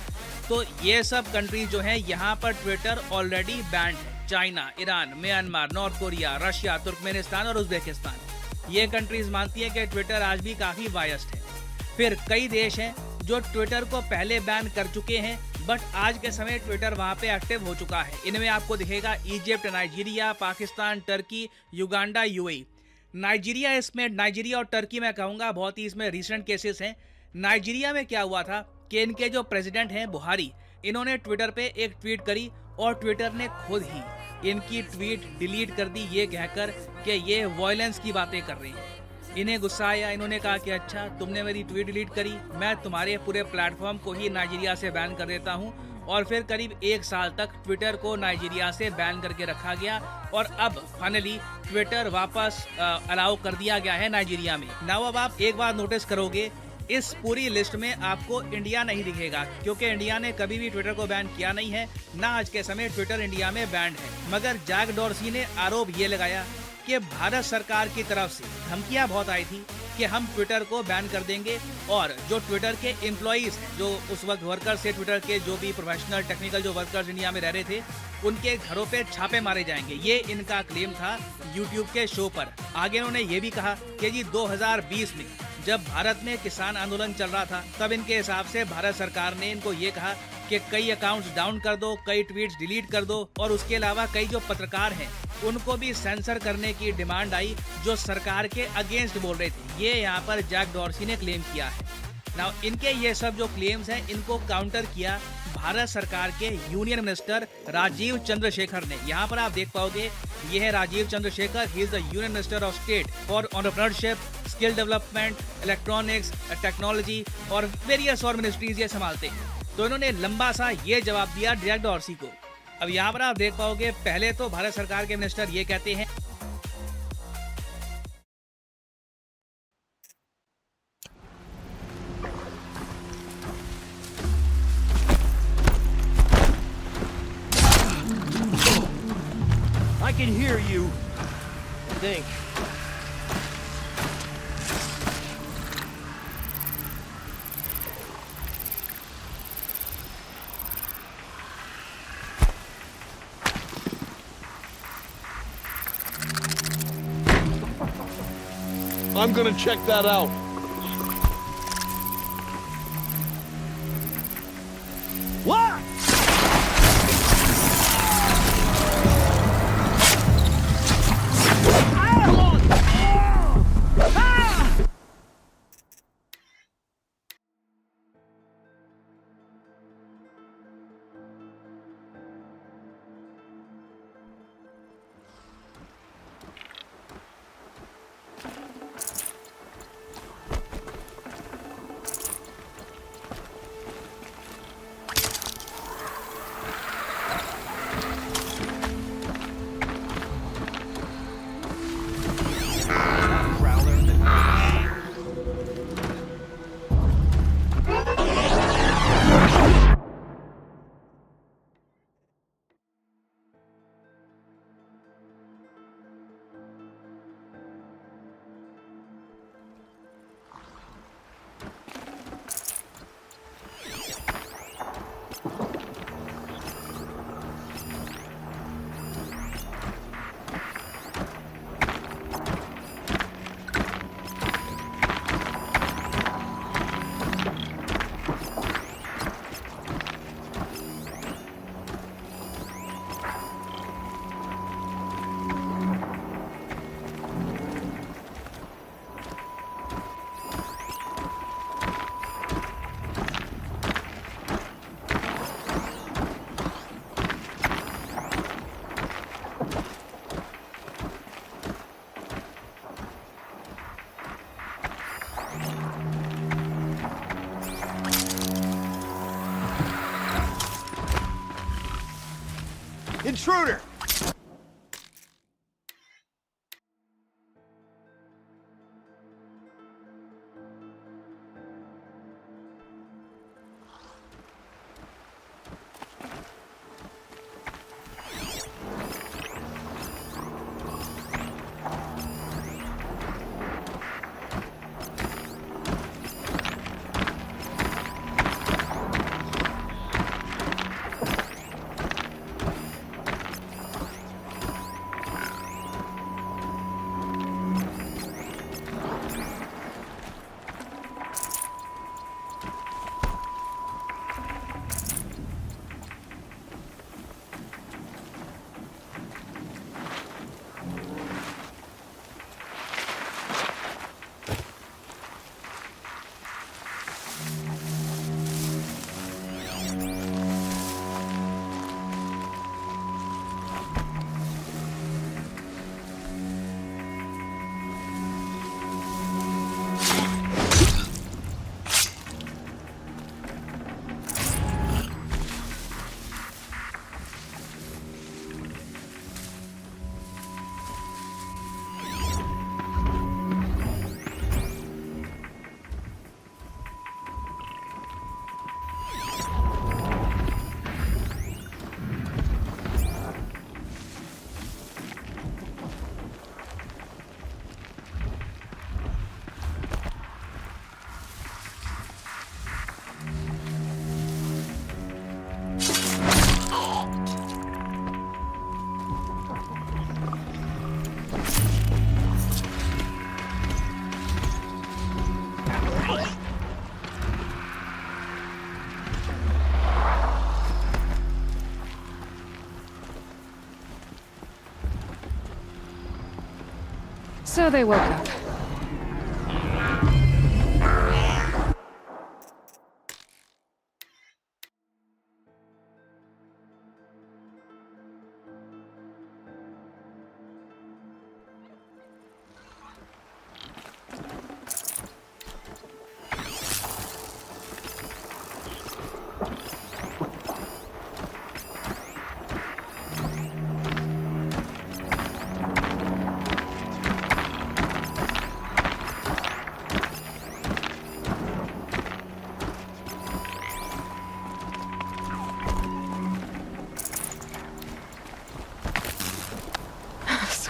तो ये सब कंट्रीज जो हैं यहाँ पर ट्विटर ऑलरेडी बैंड है। China, Iran, Myanmar, north Korea, Russia, Turkmenistan और उज्बेकिस्तान, ये कंट्रीज मानती है कि ट्विटर आज भी काफ़ी बायस्ड है। फिर कई देश हैं जो ट्विटर को पहले बैन कर चुके हैं बट आज के समय ट्विटर वहाँ पे एक्टिव हो चुका है। इनमें आपको दिखेगा Egypt, Nigeria, Pakistan, Turkey, Uganda, UAE. Nigeria और टर्की मैं कहूँगा बहुत ही इसमें रिसेंट केसेस हैं। नाइजीरिया में क्या हुआ था कि इनके जो प्रेसिडेंट हैं बुहारी, इन्होंने ट्विटर पे एक ट्वीट करी और ट्विटर ने खुद ही इनकी ट्वीट डिलीट कर दी ये कहकर कि ये वायलेंस की बातें कर रही हैं। इन्हें गुस्सा आया, इन्होंने कहा कि अच्छा तुमने मेरी ट्वीट डिलीट करी, मैं तुम्हारे पूरे प्लेटफॉर्म को ही नाइजीरिया से बैन कर देता हूं। और फिर करीब 1 साल तक ट्विटर को नाइजीरिया से बैन करके रखा गया और अब फाइनली ट्विटर वापस अलाउ कर दिया गया है नाइजीरिया में। नाउ अब आप एक बार नोटिस करोगे इस पूरी लिस्ट में आपको इंडिया नहीं दिखेगा, क्योंकि इंडिया ने कभी भी ट्विटर को बैन किया नहीं है, ना आज के समय ट्विटर इंडिया में बैंड है। मगर जैक डॉर्सी ने आरोप ये लगाया कि भारत सरकार की तरफ से धमकियां बहुत आई थी कि हम ट्विटर को बैन कर देंगे और जो ट्विटर के एम्प्लॉइज हैं, जो उस वक्त वर्कर्स थे, ट्विटर के जो भी प्रोफेशनल टेक्निकल जो वर्कर्स इंडिया में रह रहे थे, उनके घरों पे छापे मारे जाएंगे। ये इनका क्लेम था यूट्यूब के शो पर। आगे उन्होंने ये भी कहा कि जी 2020 में जब भारत में किसान आंदोलन चल रहा था तब इनके हिसाब से भारत सरकार ने इनको ये कहा कि कई अकाउंट्स डाउन कर दो, कई ट्वीट्स डिलीट कर दो और उसके अलावा कई जो पत्रकार हैं उनको भी सेंसर करने की डिमांड आई जो सरकार के अगेंस्ट बोल रहे थे। ये यहाँ पर जैक डॉर्सी ने क्लेम किया है। नाउ इनके ये सब जो क्लेम्स हैं इनको काउंटर किया भारत सरकार के यूनियन मिनिस्टर राजीव चंद्रशेखर ने। यहाँ पर आप देख पाओगे ये है Rajeev Chandrasekhar, he is the union minister of state for entrepreneurship, skill development, electronics, technology और वेरियस और मिनिस्ट्रीज ये संभालते हैं। तो इन्होंने लंबा सा ये जवाब दिया डायरेक्ट डॉर्सी को। अब यहाँ पर आप देख पाओगे पहले तो भारत सरकार के मिनिस्टर ये कहते हैं I can hear you. I think. I'm gonna check that out. What? Intruder! So they woke up.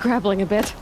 grappling a bit.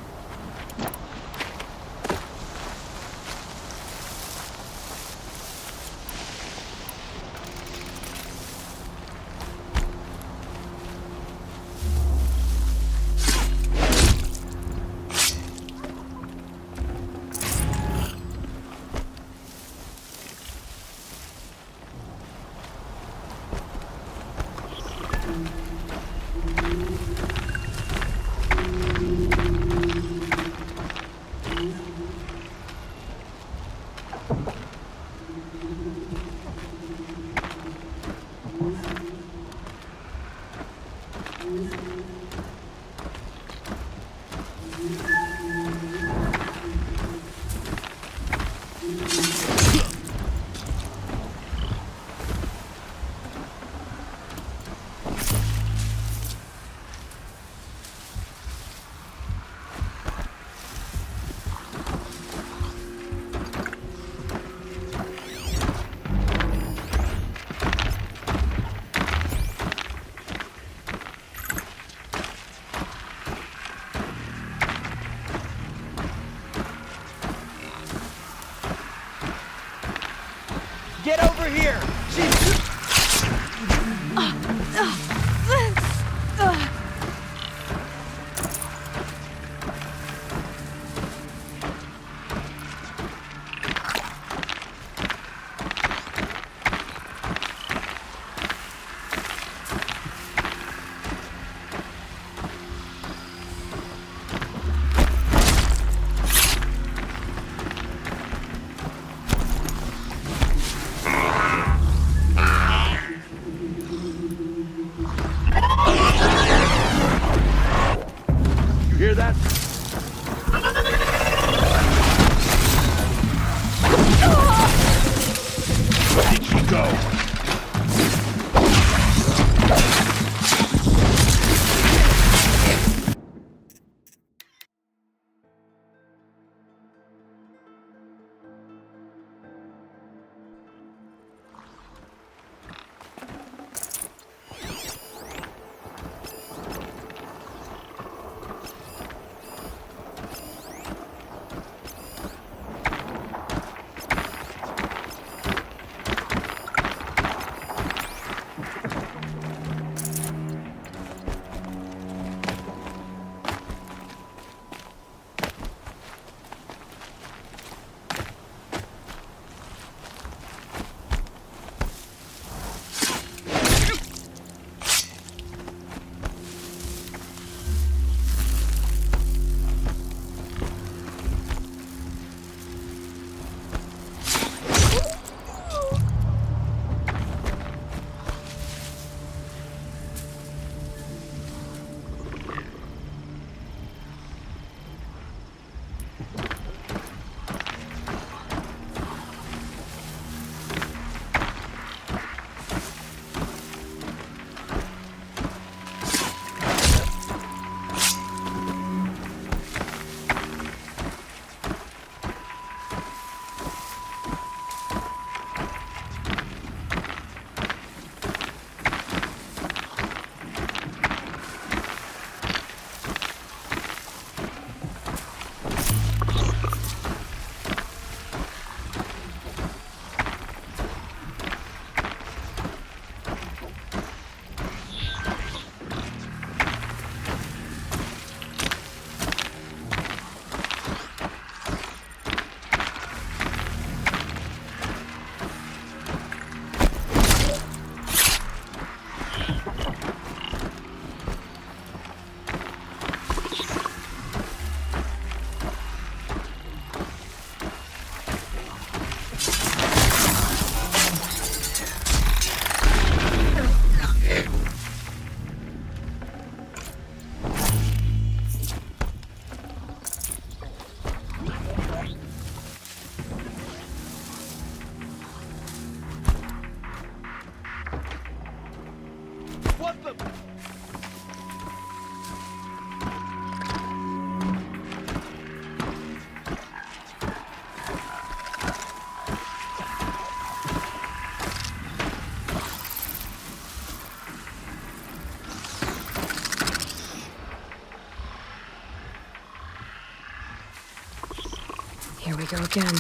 Here we go again.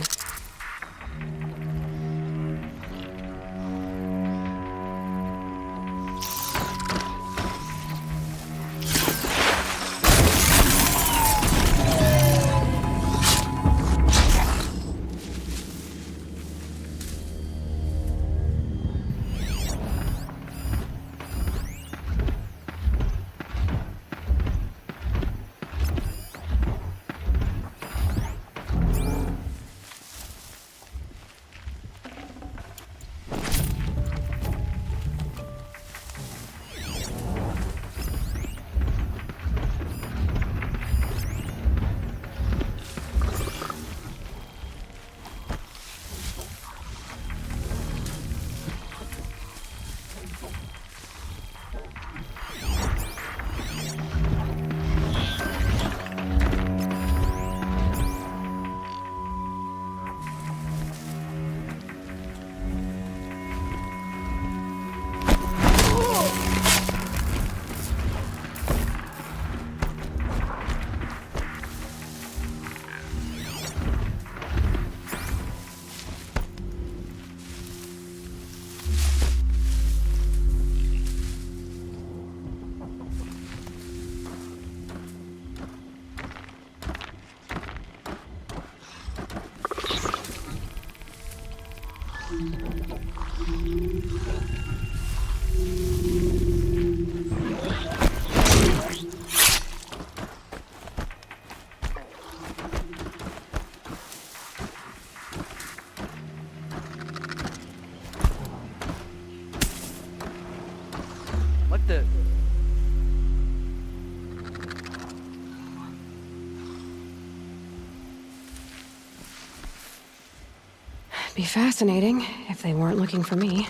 What the? Be fascinating if they weren't looking for me.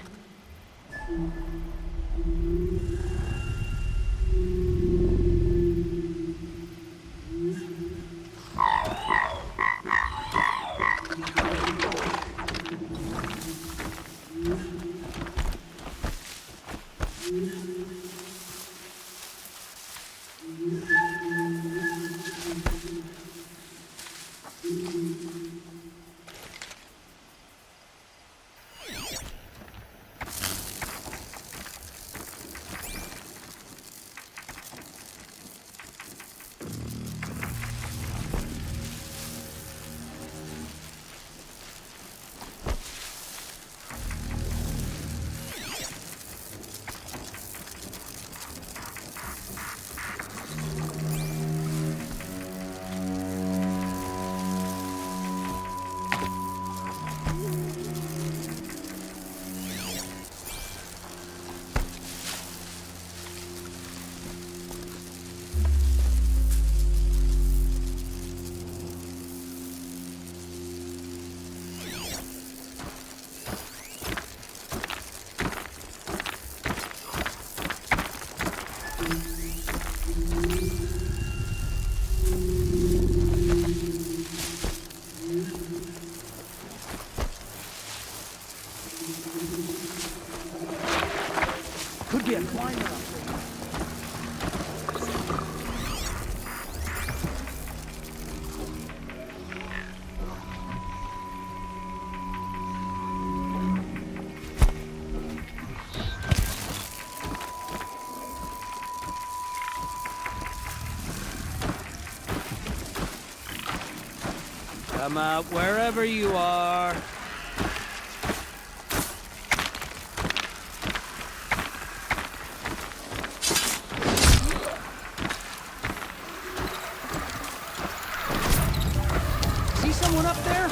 Could be a climber up there. Come out wherever you are. See someone up there?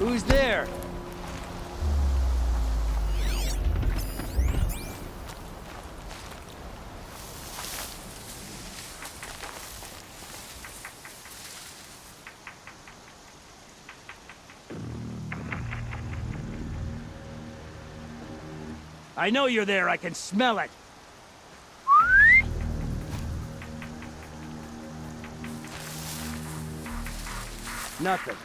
Who's there? I know you're there. I can smell it. Nothing.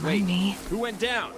Wait, me? Who went down?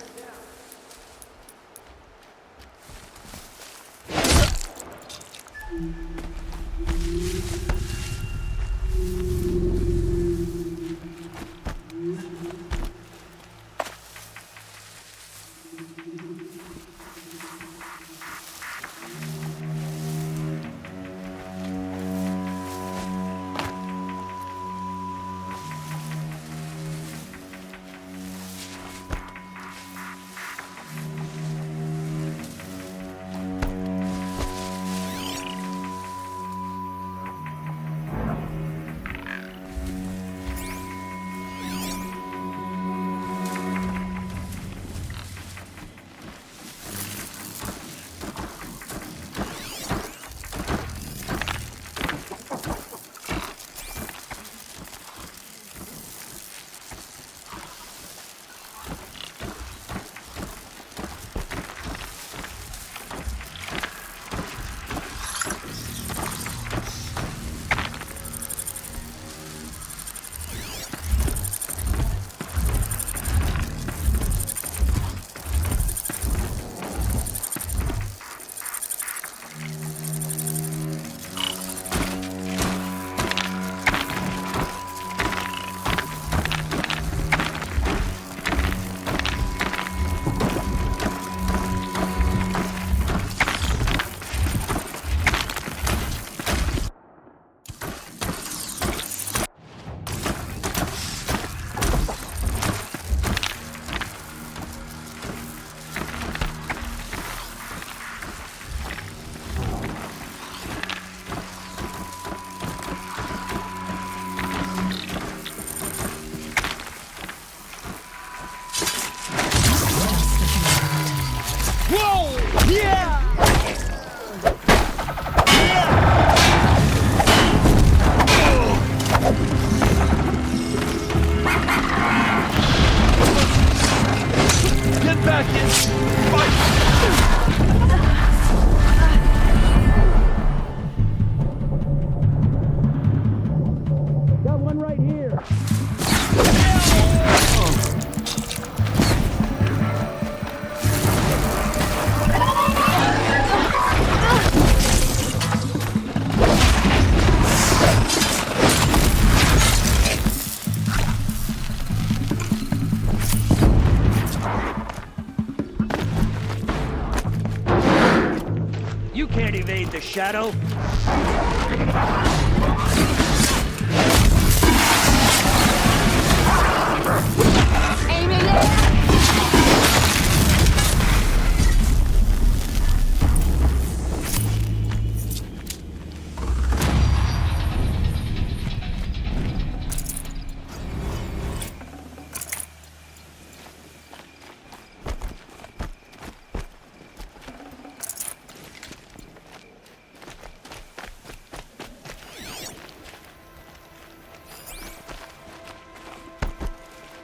Can't evade the shadow.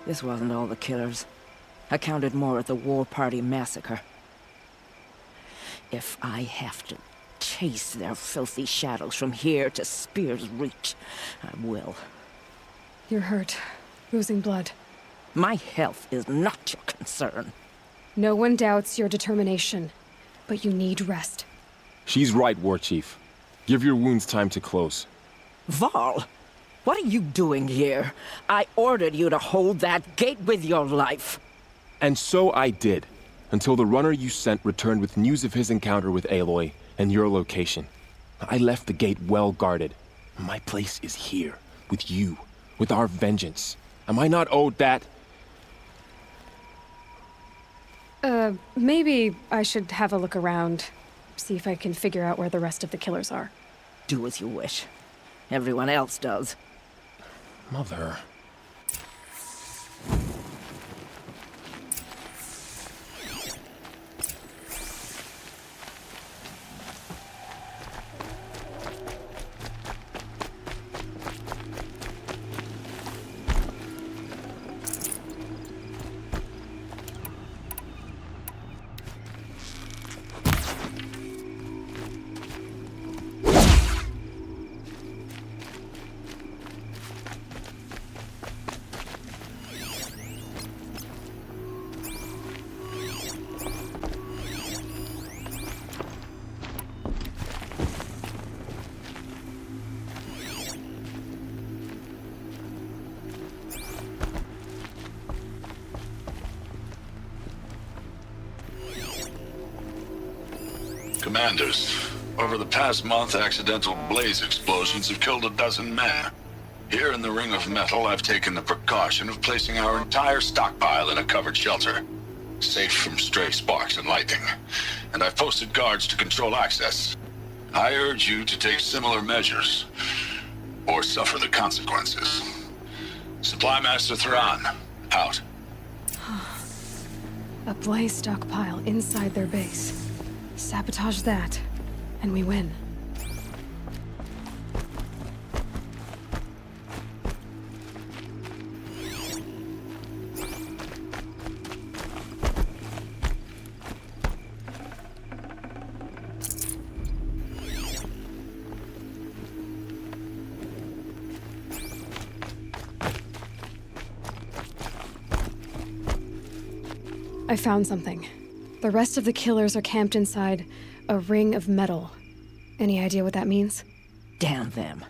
This wasn't all the killers. I counted more at the War Party massacre. If I have to chase their filthy shadows from here to Spear's Reach, I will. You're hurt. Losing blood. My health is not your concern. No one doubts your determination, but you need rest. She's right, War Chief. Give your wounds time to close. Val, what are you doing here? I ordered you to hold that gate with your life. And so I did, until the runner you sent returned with news of his encounter with Aloy and your location. I left the gate well guarded. My place is here, with you, with our vengeance. Am I not owed that? Maybe I should have a look around. See if I can figure out where the rest of the killers are. Do as you wish. Everyone else does. Mother... Commanders, over the past month, accidental blaze explosions have killed a dozen men. Here in the Ring of Metal, I've taken the precaution of placing our entire stockpile in a covered shelter, safe from stray sparks and lightning. And I've posted guards to control access. I urge you to take similar measures, or suffer the consequences. Supply Master Thrawn, out. A blaze stockpile inside their base. Sabotage that, and we win. I found something. The rest of the killers are camped inside a ring of metal. Any idea what that means? Damn them.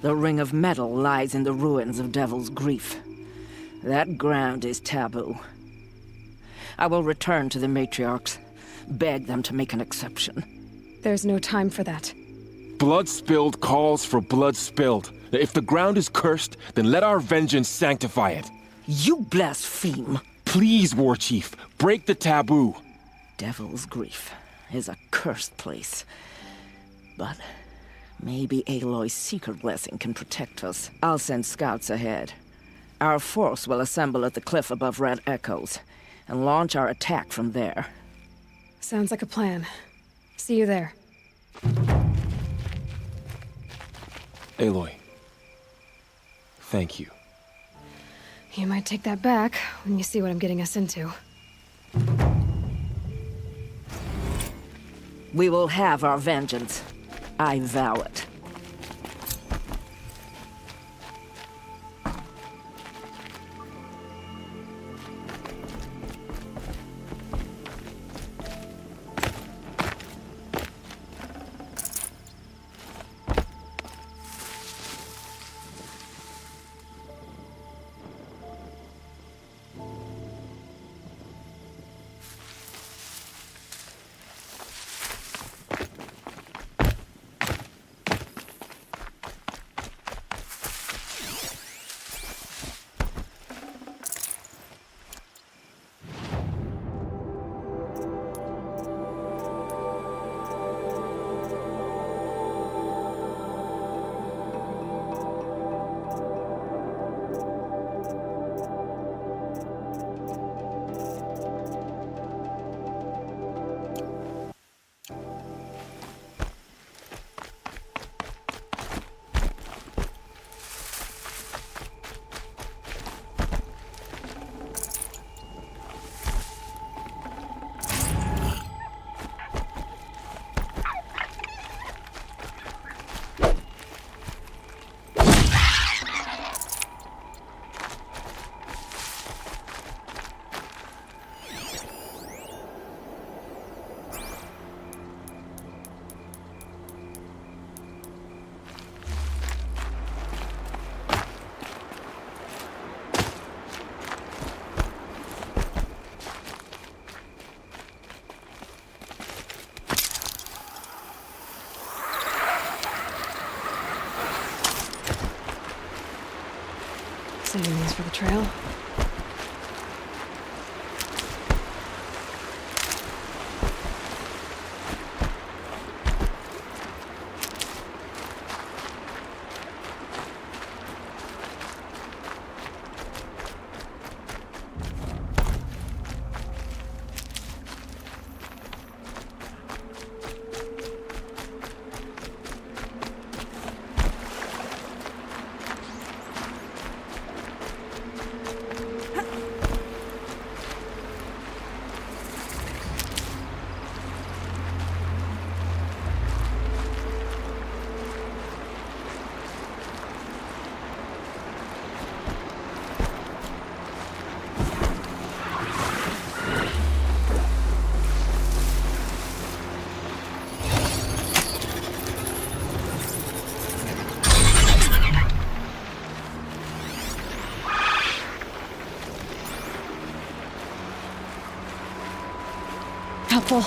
The Ring of Metal lies in the ruins of Devil's Grief. That ground is taboo. I will return to the matriarchs, beg them to make an exception. There's no time for that. Blood spilled calls for blood spilled. If the ground is cursed, then let our vengeance sanctify it. You blaspheme! Please, War Chief, break the taboo. Devil's Grief is a cursed place. But maybe Aloy's secret blessing can protect us. I'll send scouts ahead. Our force will assemble at the cliff above Red Echoes, and launch our attack from there. Sounds like a plan. See you there. Aloy, thank you. You might take that back when you see what I'm getting us into. We will have our vengeance. I vow it. Saving these for the trail. Helpful.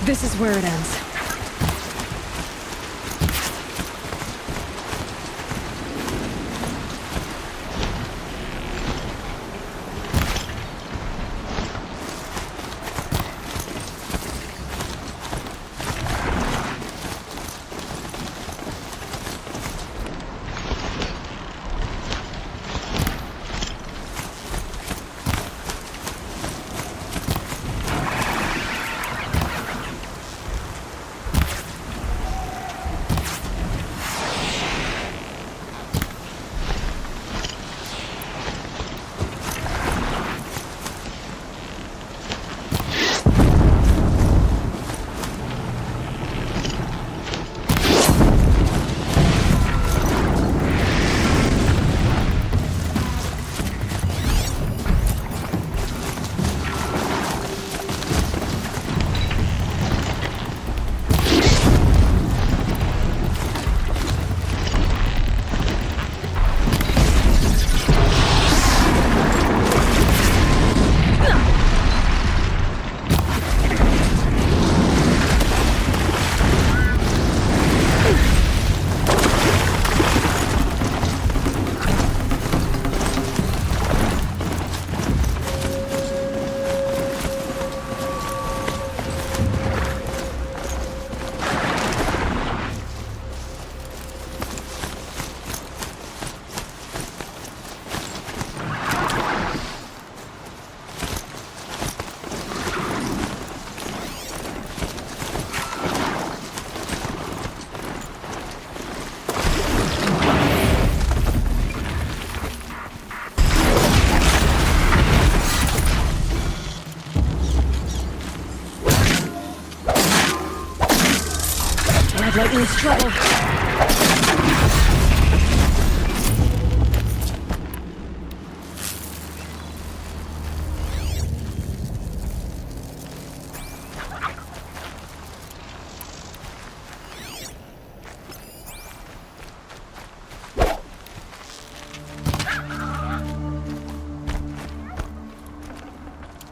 This is where it ends. Lightning's trouble.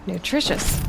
Nutritious.